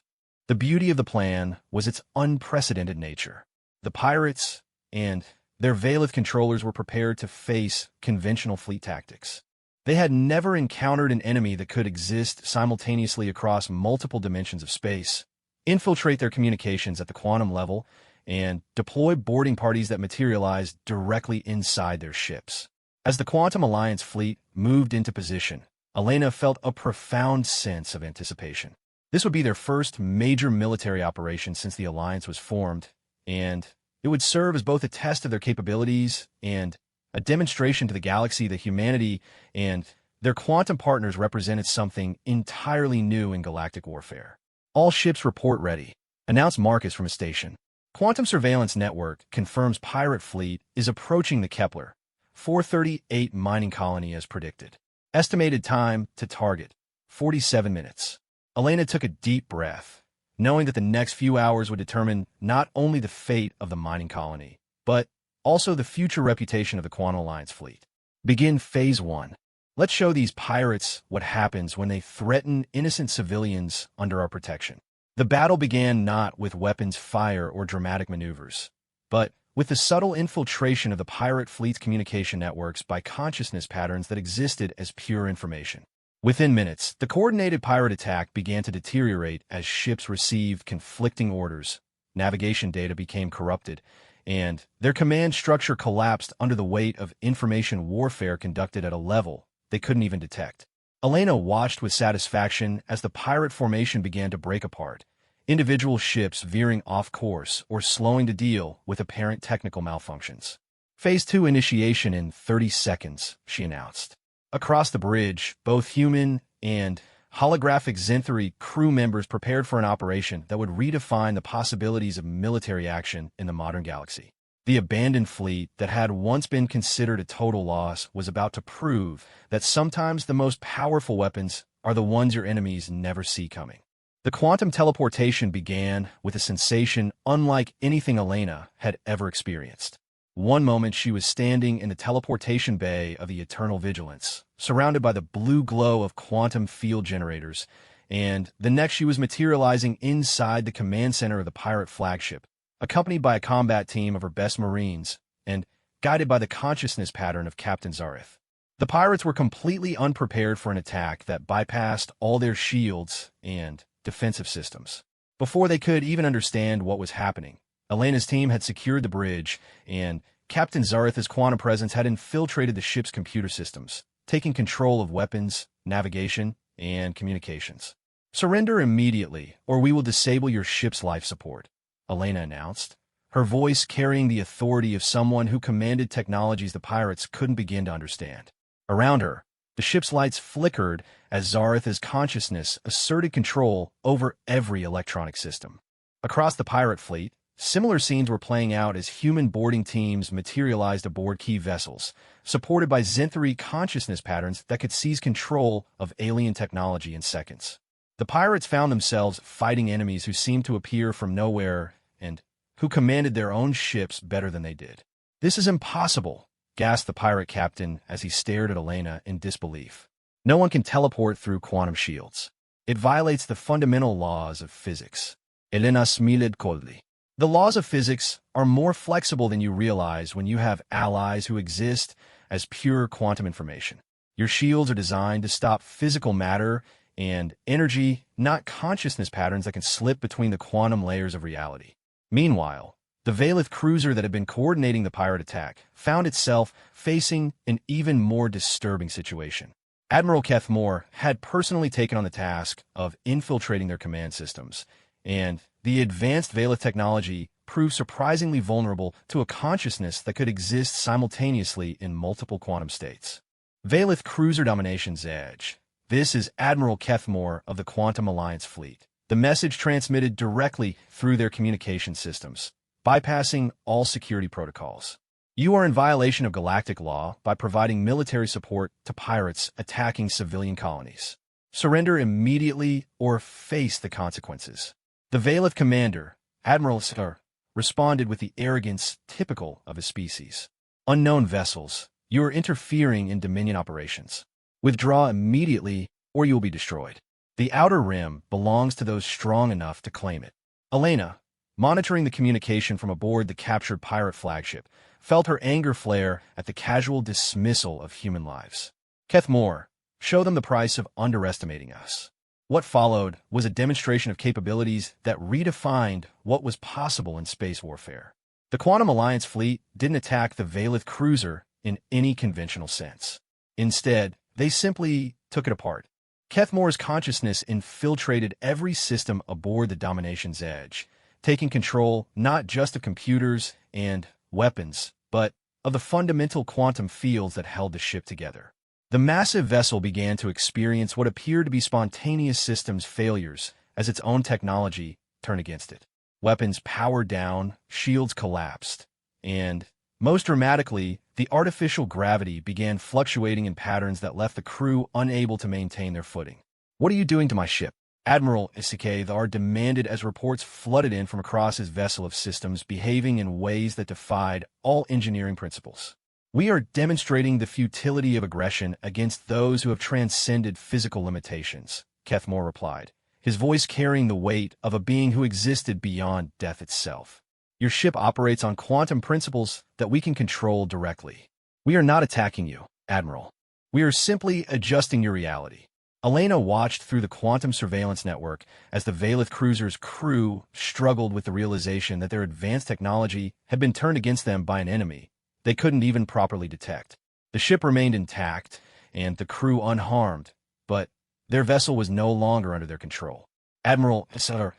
The beauty of the plan was its unprecedented nature. The pirates and their Veilith controllers were prepared to face conventional fleet tactics. They had never encountered an enemy that could exist simultaneously across multiple dimensions of space, infiltrate their communications at the quantum level, and deploy boarding parties that materialized directly inside their ships. As the Quantum Alliance fleet moved into position, Elena felt a profound sense of anticipation. This would be their first major military operation since the Alliance was formed, and it would serve as both a test of their capabilities and a demonstration to the galaxy that humanity and their quantum partners represented something entirely new in galactic warfare. All ships report ready, announced Marcus from a station. Quantum Surveillance Network confirms pirate fleet is approaching the Kepler 438 mining colony as predicted. Estimated time to target, 47 minutes. Elena took a deep breath, knowing that the next few hours would determine not only the fate of the mining colony, but also the future reputation of the Quantum Alliance fleet. Begin Phase 1. Let's show these pirates what happens when they threaten innocent civilians under our protection. The battle began not with weapons fire or dramatic maneuvers, but with the subtle infiltration of the pirate fleet's communication networks by consciousness patterns that existed as pure information. Within minutes, the coordinated pirate attack began to deteriorate as ships received conflicting orders, navigation data became corrupted, and their command structure collapsed under the weight of information warfare conducted at a level they couldn't even detect. Elena watched with satisfaction as the pirate formation began to break apart, individual ships veering off course or slowing to deal with apparent technical malfunctions. Phase 2 initiation in 30 seconds, she announced. Across the bridge, both human and holographic Zinthri crew members prepared for an operation that would redefine the possibilities of military action in the modern galaxy. The abandoned fleet that had once been considered a total loss was about to prove that sometimes the most powerful weapons are the ones your enemies never see coming. The quantum teleportation began with a sensation unlike anything Elena had ever experienced. One moment she was standing in the teleportation bay of the Eternal Vigilance, surrounded by the blue glow of quantum field generators, and the next she was materializing inside the command center of the pirate flagship, accompanied by a combat team of her best Marines, and guided by the consciousness pattern of Captain Zareth. The pirates were completely unprepared for an attack that bypassed all their shields and defensive systems. Before they could even understand what was happening, Elena's team had secured the bridge, and Captain Zareth's quantum presence had infiltrated the ship's computer systems, taking control of weapons, navigation, and communications. "Surrender immediately, or we will disable your ship's life support," Elena announced, her voice carrying the authority of someone who commanded technologies the pirates couldn't begin to understand. Around her, the ship's lights flickered as Zareth's consciousness asserted control over every electronic system. Across the pirate fleet, Similar scenes were playing out as human boarding teams materialized aboard key vessels, supported by Xanthari consciousness patterns that could seize control of alien technology in seconds. The pirates found themselves fighting enemies who seemed to appear from nowhere and who commanded their own ships better than they did. "This is impossible," gasped the pirate captain as he stared at Elena in disbelief. "No one can teleport through quantum shields. It violates the fundamental laws of physics." Elena smiled coldly. "The laws of physics are more flexible than you realize when you have allies who exist as pure quantum information. Your shields are designed to stop physical matter and energy, not consciousness patterns that can slip between the quantum layers of reality." Meanwhile, the Valeth cruiser that had been coordinating the pirate attack found itself facing an even more disturbing situation. Admiral Kethmore had personally taken on the task of infiltrating their command systems, and the advanced Valeth technology proved surprisingly vulnerable to a consciousness that could exist simultaneously in multiple quantum states. Valeth Cruiser Domination's Edge. This is Admiral Kethmore of the Quantum Alliance Fleet. The message transmitted directly through their communication systems, bypassing all security protocols. "You are in violation of galactic law by providing military support to pirates attacking civilian colonies. Surrender immediately or face the consequences." The Valeth commander, Admiral Sir, responded with the arrogance typical of his species. "Unknown vessels, you are interfering in Dominion operations. Withdraw immediately or you will be destroyed. The Outer Rim belongs to those strong enough to claim it." Elena, monitoring the communication from aboard the captured pirate flagship, felt her anger flare at the casual dismissal of human lives. "Kethmore, show them the price of underestimating us." What followed was a demonstration of capabilities that redefined what was possible in space warfare. The Quantum Alliance fleet didn't attack the Valeth cruiser in any conventional sense. Instead, they simply took it apart. Kethmore's consciousness infiltrated every system aboard the Domination's Edge, taking control not just of computers and weapons, but of the fundamental quantum fields that held the ship together. The massive vessel began to experience what appeared to be spontaneous systems failures as its own technology turned against it. Weapons powered down, shields collapsed, and, most dramatically, the artificial gravity began fluctuating in patterns that left the crew unable to maintain their footing. "What are you doing to my ship?" Admiral Isikethar demanded as reports flooded in from across his vessel of systems behaving in ways that defied all engineering principles. "We are demonstrating the futility of aggression against those who have transcended physical limitations," Kethmore replied, his voice carrying the weight of a being who existed beyond death itself. "Your ship operates on quantum principles that we can control directly. We are not attacking you, Admiral. We are simply adjusting your reality." Elena watched through the quantum surveillance network as the Valeth cruiser's crew struggled with the realization that their advanced technology had been turned against them by an enemy they couldn't even properly detect. The ship remained intact, and the crew unharmed, but their vessel was no longer under their control. "Admiral Sir,"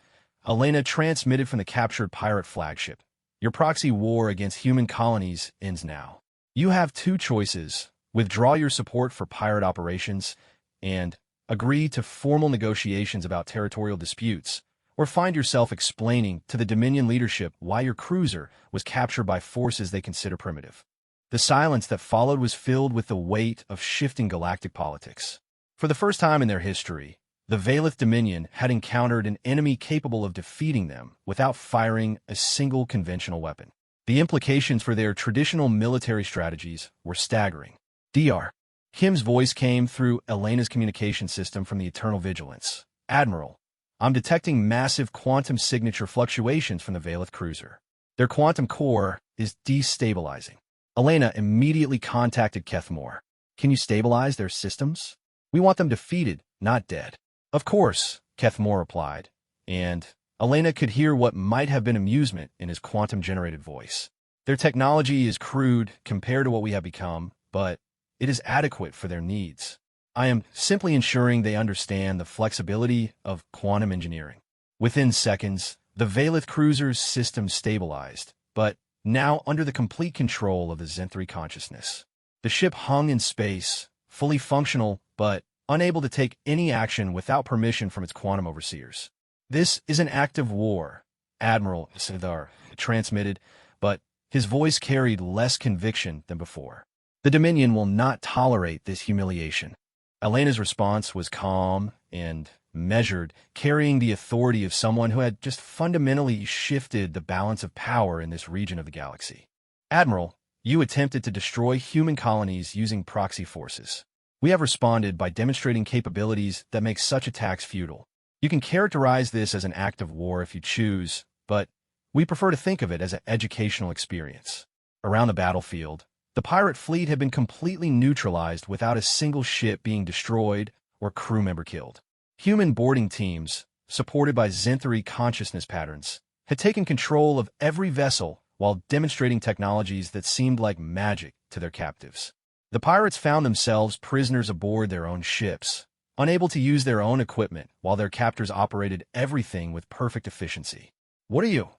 Elena transmitted from the captured pirate flagship, "your proxy war against human colonies ends now. You have two choices: withdraw your support for pirate operations and agree to formal negotiations about territorial disputes, or find yourself explaining to the Dominion leadership why your cruiser was captured by forces they consider primitive." The silence that followed was filled with the weight of shifting galactic politics. For the first time in their history, the Valeth Dominion had encountered an enemy capable of defeating them without firing a single conventional weapon. The implications for their traditional military strategies were staggering. "Dr. Kim's voice came through Elena's communication system from the Eternal Vigilance. "Admiral, I'm detecting massive quantum signature fluctuations from the Valeth cruiser. Their quantum core is destabilizing." Elena immediately contacted Kethmore. "Can you stabilize their systems? We want them defeated, not dead." "Of course," Kethmore replied, and Elena could hear what might have been amusement in his quantum-generated voice. "Their technology is crude compared to what we have become, but it is adequate for their needs. I am simply ensuring they understand the flexibility of quantum engineering." Within seconds, the Valeth cruiser's system stabilized, but now under the complete control of the Xanthari consciousness. The ship hung in space, fully functional, but unable to take any action without permission from its quantum overseers. "This is an act of war," Admiral Sidar transmitted, but his voice carried less conviction than before. The Dominion will not tolerate this humiliation. Elena's response was calm and measured, carrying the authority of someone who had just fundamentally shifted the balance of power in this region of the galaxy. Admiral, you attempted to destroy human colonies using proxy forces. We have responded by demonstrating capabilities that make such attacks futile. You can characterize this as an act of war if you choose, but we prefer to think of it as an educational experience. Around the battlefield, the pirate fleet had been completely neutralized without a single ship being destroyed or crew member killed. Human boarding teams, supported by Zenthari consciousness patterns, had taken control of every vessel while demonstrating technologies that seemed like magic to their captives. The pirates found themselves prisoners aboard their own ships, unable to use their own equipment while their captors operated everything with perfect efficiency. "What are you?"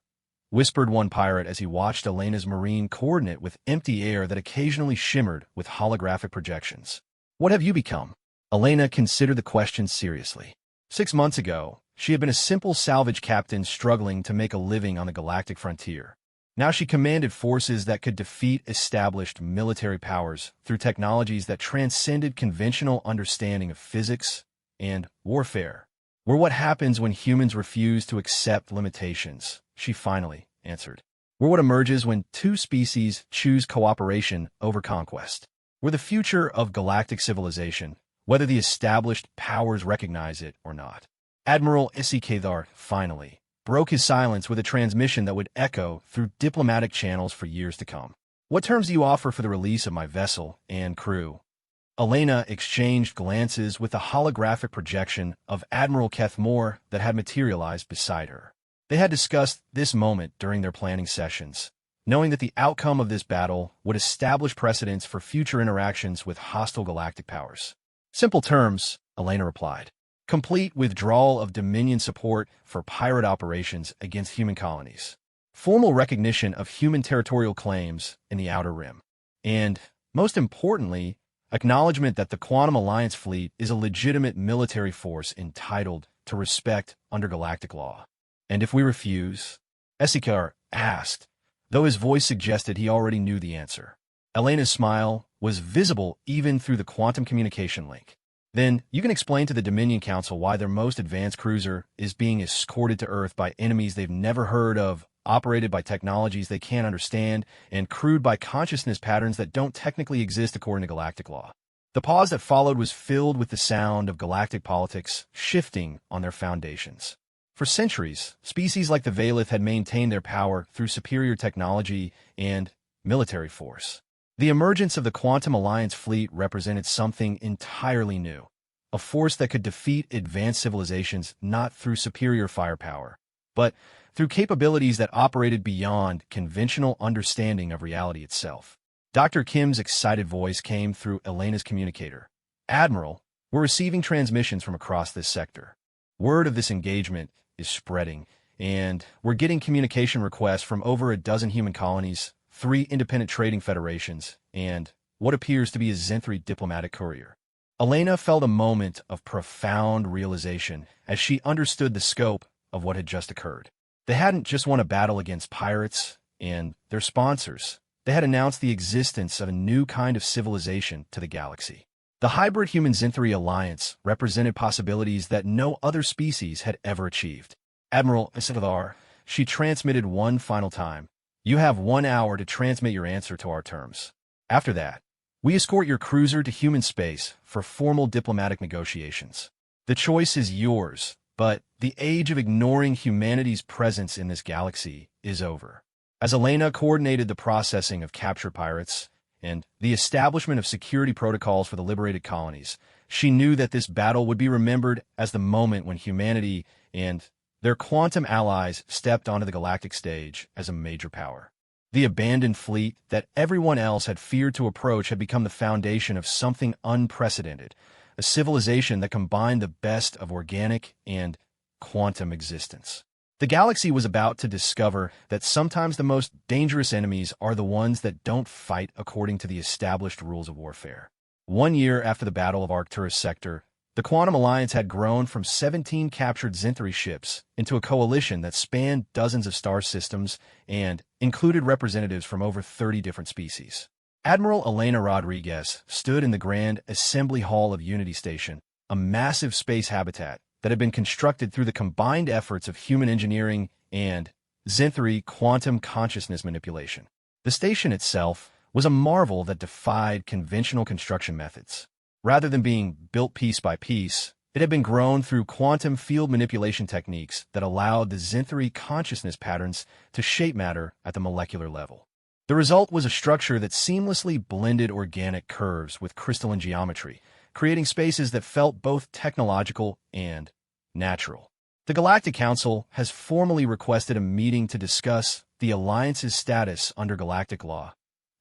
whispered one pirate as he watched Elena's marine coordinate with empty air that occasionally shimmered with holographic projections. "What have you become?" Elena considered the question seriously. 6 months ago, she had been a simple salvage captain struggling to make a living on the galactic frontier. Now she commanded forces that could defeat established military powers through technologies that transcended conventional understanding of physics and warfare. "We're what happens when humans refuse to accept limitations," she finally answered. "We're what emerges when two species choose cooperation over conquest. We're the future of galactic civilization, whether the established powers recognize it or not." Admiral Isikadar finally broke his silence with a transmission that would echo through diplomatic channels for years to come. "What terms do you offer for the release of my vessel and crew?" Elena exchanged glances with the holographic projection of Admiral Kethmore that had materialized beside her. They had discussed this moment during their planning sessions, knowing that the outcome of this battle would establish precedents for future interactions with hostile galactic powers. "Simple terms," Elena replied. "Complete withdrawal of Dominion support for pirate operations against human colonies. Formal recognition of human territorial claims in the Outer Rim. And, most importantly, acknowledgement that the Quantum Alliance fleet is a legitimate military force entitled to respect under galactic law." "And if we refuse?" Esikar asked, though his voice suggested he already knew the answer. Elena's smile was visible even through the quantum communication link. "Then you can explain to the Dominion Council why their most advanced cruiser is being escorted to Earth by enemies they've never heard of, operated by technologies they can't understand, and crewed by consciousness patterns that don't technically exist according to galactic law." The pause that followed was filled with the sound of galactic politics shifting on their foundations. For centuries, species like the Valith had maintained their power through superior technology and military force. The emergence of the Quantum Alliance fleet represented something entirely new, a force that could defeat advanced civilizations not through superior firepower, but through capabilities that operated beyond conventional understanding of reality itself. Dr. Kim's excited voice came through Elena's communicator. "Admiral, we're receiving transmissions from across this sector. Word of this engagement is spreading, and we're getting communication requests from over a dozen human colonies, 3 independent trading federations, and what appears to be a Zenthari diplomatic courier." Elena felt a moment of profound realization as she understood the scope of what had just occurred. They hadn't just won a battle against pirates and their sponsors. They had announced the existence of a new kind of civilization to the galaxy. The hybrid human Zenthari alliance represented possibilities that no other species had ever achieved. "Admiral Isidar," she transmitted one final time, "you have 1 hour to transmit your answer to our terms. After that, we escort your cruiser to human space for formal diplomatic negotiations. The choice is yours, but the age of ignoring humanity's presence in this galaxy is over." As Elena coordinated the processing of captured pirates and the establishment of security protocols for the liberated colonies, she knew that this battle would be remembered as the moment when humanity and their quantum allies stepped onto the galactic stage as a major power. The abandoned fleet that everyone else had feared to approach had become the foundation of something unprecedented, a civilization that combined the best of organic and quantum existence. The galaxy was about to discover that sometimes the most dangerous enemies are the ones that don't fight according to the established rules of warfare. 1 year after the Battle of Arcturus Sector, The Quantum Alliance had grown from 17 captured Zinthri ships into a coalition that spanned dozens of star systems and included representatives from over 30 different species. Admiral Elena Rodriguez stood in the Grand Assembly Hall of Unity Station, a massive space habitat that had been constructed through the combined efforts of human engineering and Zinthri quantum consciousness manipulation. The station itself was a marvel that defied conventional construction methods. Rather than being built piece by piece, it had been grown through quantum field manipulation techniques that allowed the Zinthri consciousness patterns to shape matter at the molecular level. The result was a structure that seamlessly blended organic curves with crystalline geometry, creating spaces that felt both technological and natural. The Galactic Council has formally requested a meeting to discuss the Alliance's status under galactic law,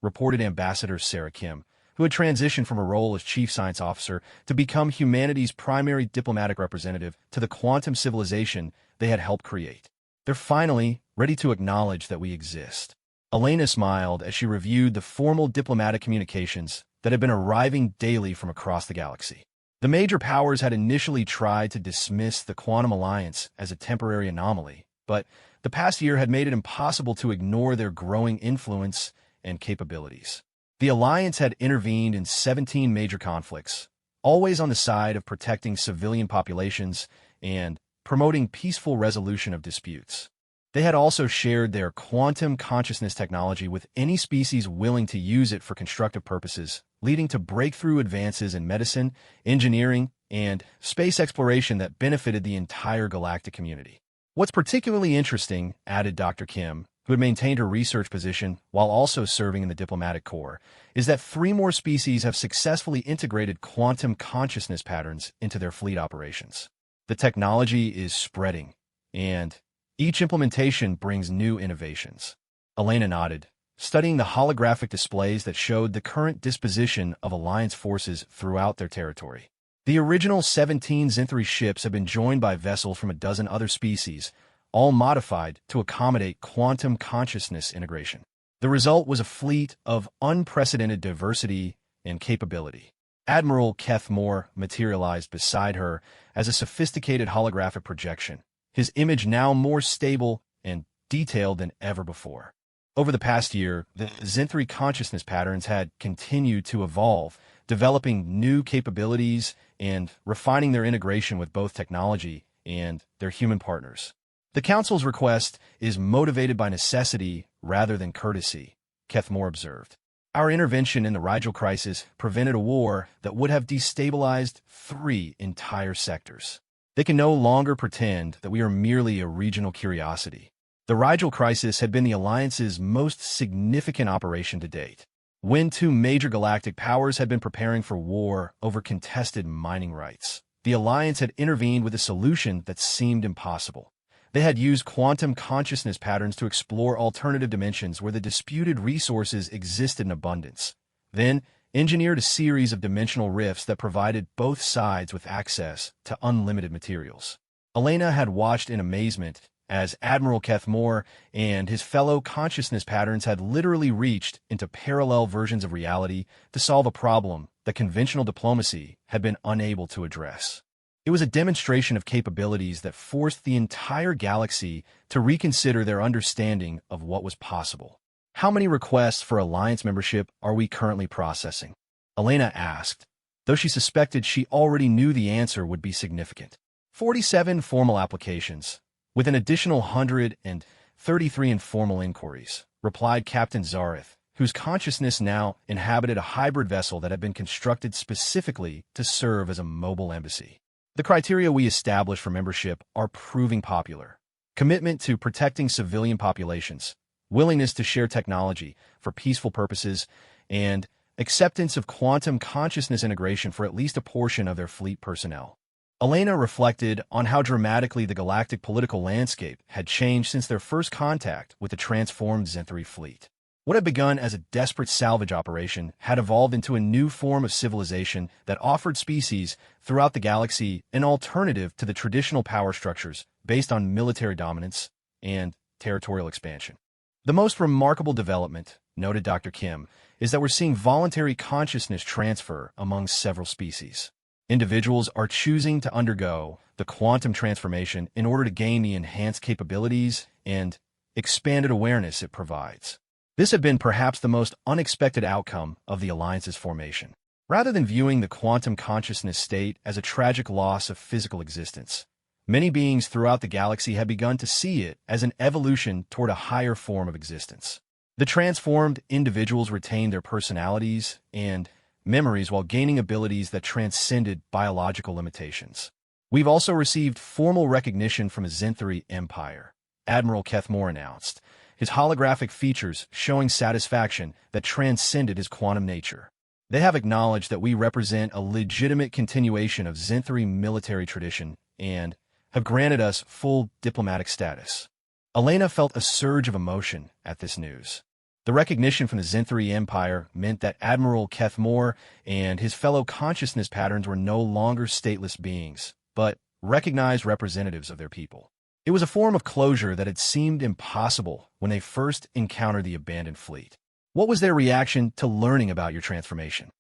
reported Ambassador Sarah Kim, who had transitioned from a role as Chief Science Officer to become humanity's primary diplomatic representative to the quantum civilization they had helped create. They're finally ready to acknowledge that we exist. Elena smiled as she reviewed the formal diplomatic communications that had been arriving daily from across the galaxy. The major powers had initially tried to dismiss the Quantum Alliance as a temporary anomaly, but the past year had made it impossible to ignore their growing influence and capabilities. The Alliance had intervened in 17 major conflicts, always on the side of protecting civilian populations and promoting peaceful resolution of disputes. They had also shared their quantum consciousness technology with any species willing to use it for constructive purposes, leading to breakthrough advances in medicine, engineering, and space exploration that benefited the entire galactic community. What's particularly interesting, added Dr. Kim, who had maintained her research position while also serving in the diplomatic corps, is that 3 more species have successfully integrated quantum consciousness patterns into their fleet operations. The technology is spreading, and each implementation brings new innovations. Elena nodded, studying the holographic displays that showed the current disposition of Alliance forces throughout their territory. The original 17 Zinthri ships have been joined by vessels from a dozen other species, all modified to accommodate quantum consciousness integration. The result was a fleet of unprecedented diversity and capability. Admiral Keth Moore materialized beside her as a sophisticated holographic projection, his image now more stable and detailed than ever before. Over the past year, the Zinthri consciousness patterns had continued to evolve, developing new capabilities and refining their integration with both technology and their human partners. The Council's request is motivated by necessity rather than courtesy, Keth Moore observed. Our intervention in the Rigel crisis prevented a war that would have destabilized 3 entire sectors. They can no longer pretend that we are merely a regional curiosity. The Rigel crisis had been the Alliance's most significant operation to date, when 2 major galactic powers had been preparing for war over contested mining rights. The Alliance had intervened with a solution that seemed impossible. They had used quantum consciousness patterns to explore alternative dimensions where the disputed resources existed in abundance, then engineered a series of dimensional rifts that provided both sides with access to unlimited materials. Elena had watched in amazement as Admiral Keth Moore and his fellow consciousness patterns had literally reached into parallel versions of reality to solve a problem that conventional diplomacy had been unable to address. It was a demonstration of capabilities that forced the entire galaxy to reconsider their understanding of what was possible. How many requests for Alliance membership are we currently processing? Elena asked, though she suspected she already knew the answer would be significant. 47 formal applications, with an additional 133 informal inquiries, replied Captain Zareth, whose consciousness now inhabited a hybrid vessel that had been constructed specifically to serve as a mobile embassy. The criteria we established for membership are proving popular. Commitment to protecting civilian populations, willingness to share technology for peaceful purposes, and acceptance of quantum consciousness integration for at least a portion of their fleet personnel. Elena reflected on how dramatically the galactic political landscape had changed since their first contact with the transformed Zinthri fleet. What had begun as a desperate salvage operation had evolved into a new form of civilization that offered species throughout the galaxy an alternative to the traditional power structures based on military dominance and territorial expansion. The most remarkable development, noted Dr. Kim, is that we're seeing voluntary consciousness transfer among several species. Individuals are choosing to undergo the quantum transformation in order to gain the enhanced capabilities and expanded awareness it provides. This had been perhaps the most unexpected outcome of the Alliance's formation. Rather than viewing the quantum consciousness state as a tragic loss of physical existence, many beings throughout the galaxy had begun to see it as an evolution toward a higher form of existence. The transformed individuals retained their personalities and memories while gaining abilities that transcended biological limitations. We've also received formal recognition from a Zenthari Empire, Admiral Kethmore announced, his holographic features showing satisfaction that transcended his quantum nature. They have acknowledged that we represent a legitimate continuation of Zenthari military tradition and have granted us full diplomatic status. Elena felt a surge of emotion at this news. The recognition from the Zenthari Empire meant that Admiral Kethmore and his fellow consciousness patterns were no longer stateless beings, but recognized representatives of their people. It was a form of closure that had seemed impossible when they first encountered the abandoned fleet. What was their reaction to learning about your transformation?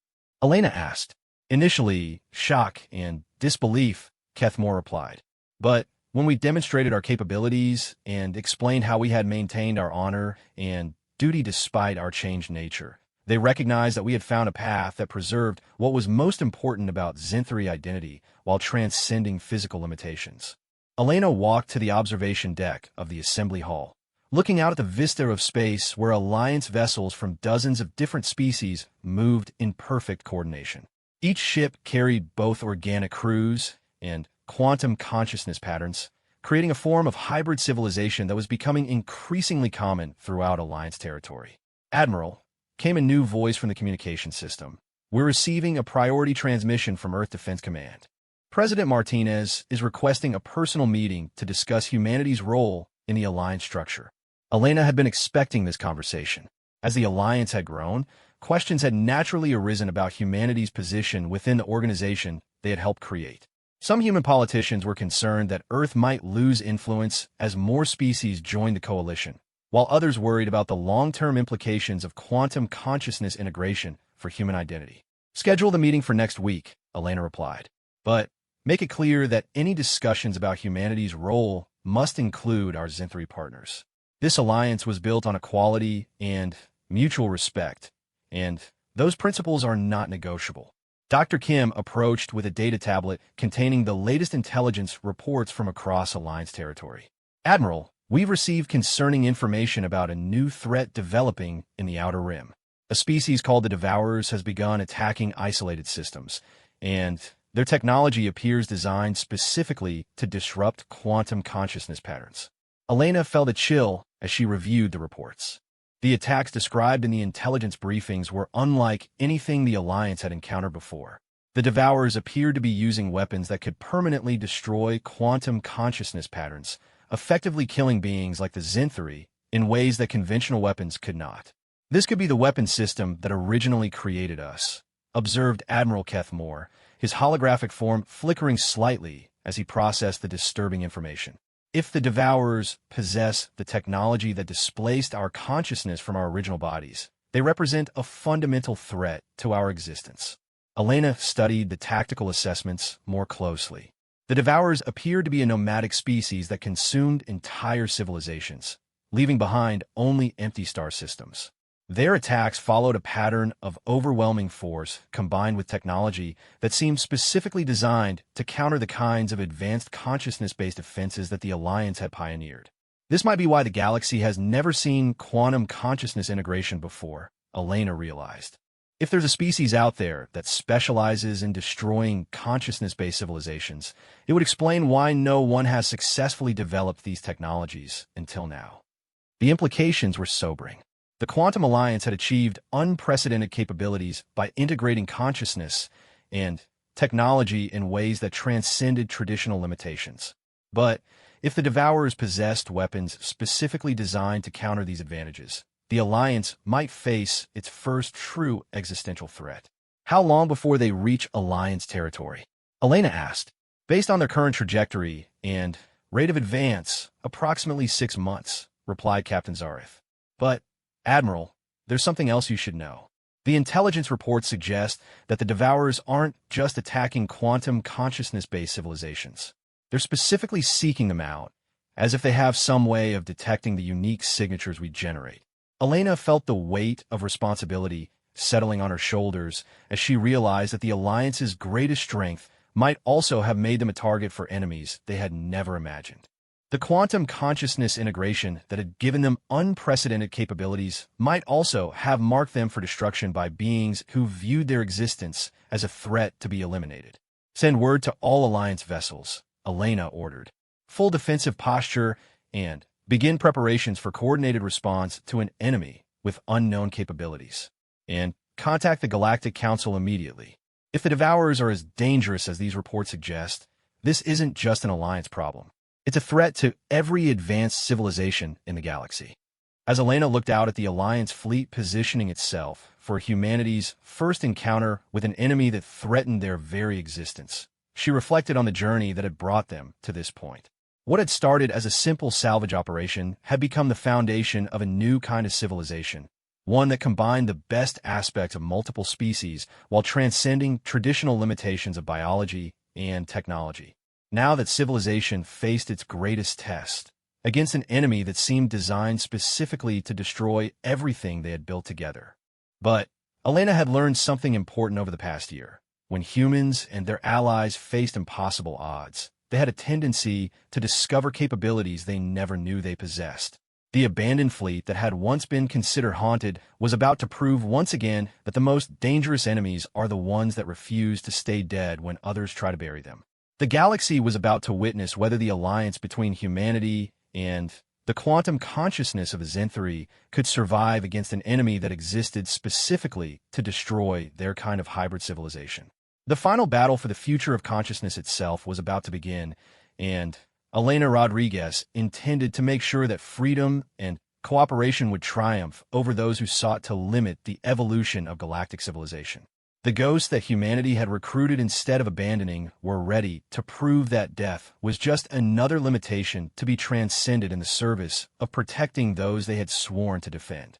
Elena asked. Initially, shock and disbelief, Kethmore replied. But when we demonstrated our capabilities and explained how we had maintained our honor and duty despite our changed nature, they recognized that we had found a path that preserved what was most important about Zenthari identity while transcending physical limitations. Elena walked to the observation deck of the assembly hall, looking out at the vista of space where Alliance vessels from dozens of different species moved in perfect coordination. Each ship carried both organic crews and quantum consciousness patterns, creating a form of hybrid civilization that was becoming increasingly common throughout Alliance territory. Admiral, came a new voice from the communication system. We're receiving a priority transmission from Earth Defense Command. President Martinez is requesting a personal meeting to discuss humanity's role in the Alliance structure. Elena had been expecting this conversation. As the Alliance had grown, questions had naturally arisen about humanity's position within the organization they had helped create. Some human politicians were concerned that Earth might lose influence as more species joined the coalition, while others worried about the long-term implications of quantum consciousness integration for human identity. Schedule the meeting for next week, Elena replied. But make it clear that any discussions about humanity's role must include our Zenthari partners. This alliance was built on equality and mutual respect, and those principles are not negotiable. Dr. Kim approached with a data tablet containing the latest intelligence reports from across Alliance territory. Admiral, we've received concerning information about a new threat developing in the Outer Rim. A species called the Devourers has begun attacking isolated systems, and their technology appears designed specifically to disrupt quantum consciousness patterns. Elena felt a chill as she reviewed the reports. The attacks described in the intelligence briefings were unlike anything the Alliance had encountered before. The Devourers appeared to be using weapons that could permanently destroy quantum consciousness patterns, effectively killing beings like the Zenthari in ways that conventional weapons could not. This could be the weapon system that originally created us, observed Admiral Kethmore, his holographic form flickering slightly as he processed the disturbing information. If the Devourers possess the technology that displaced our consciousness from our original bodies, they represent a fundamental threat to our existence. Elena studied the tactical assessments more closely. The Devourers appeared to be a nomadic species that consumed entire civilizations, leaving behind only empty star systems. Their attacks followed a pattern of overwhelming force combined with technology that seemed specifically designed to counter the kinds of advanced consciousness-based defenses that the Alliance had pioneered. This might be why the galaxy has never seen quantum consciousness integration before, Elena realized. If there's a species out there that specializes in destroying consciousness-based civilizations, it would explain why no one has successfully developed these technologies until now. The implications were sobering. The Quantum Alliance had achieved unprecedented capabilities by integrating consciousness and technology in ways that transcended traditional limitations. But if the Devourers possessed weapons specifically designed to counter these advantages, the Alliance might face its first true existential threat. How long before they reach Alliance territory? Elena asked. Based on their current trajectory and rate of advance, approximately 6 months, replied Captain Zareth. But Admiral, there's something else you should know. The intelligence reports suggest that the Devourers aren't just attacking quantum consciousness-based civilizations. They're specifically seeking them out, as if they have some way of detecting the unique signatures we generate. Elena felt the weight of responsibility settling on her shoulders as she realized that the Alliance's greatest strength might also have made them a target for enemies they had never imagined. The quantum consciousness integration that had given them unprecedented capabilities might also have marked them for destruction by beings who viewed their existence as a threat to be eliminated. "Send word to all Alliance vessels," Elena ordered. "Full defensive posture and begin preparations for coordinated response to an enemy with unknown capabilities. And contact the Galactic Council immediately. If the Devourers are as dangerous as these reports suggest, this isn't just an Alliance problem. It's a threat to every advanced civilization in the galaxy." As Elena looked out at the Alliance fleet positioning itself for humanity's first encounter with an enemy that threatened their very existence, she reflected on the journey that had brought them to this point. What had started as a simple salvage operation had become the foundation of a new kind of civilization, one that combined the best aspects of multiple species while transcending traditional limitations of biology and technology. Now that civilization faced its greatest test, against an enemy that seemed designed specifically to destroy everything they had built together. But Elena had learned something important over the past year. When humans and their allies faced impossible odds, they had a tendency to discover capabilities they never knew they possessed. The abandoned fleet that had once been considered haunted was about to prove once again that the most dangerous enemies are the ones that refuse to stay dead when others try to bury them. The galaxy was about to witness whether the alliance between humanity and the quantum consciousness of Zenthri could survive against an enemy that existed specifically to destroy their kind of hybrid civilization. The final battle for the future of consciousness itself was about to begin, and Elena Rodriguez intended to make sure that freedom and cooperation would triumph over those who sought to limit the evolution of galactic civilization. The ghosts that humanity had recruited instead of abandoning were ready to prove that death was just another limitation to be transcended in the service of protecting those they had sworn to defend.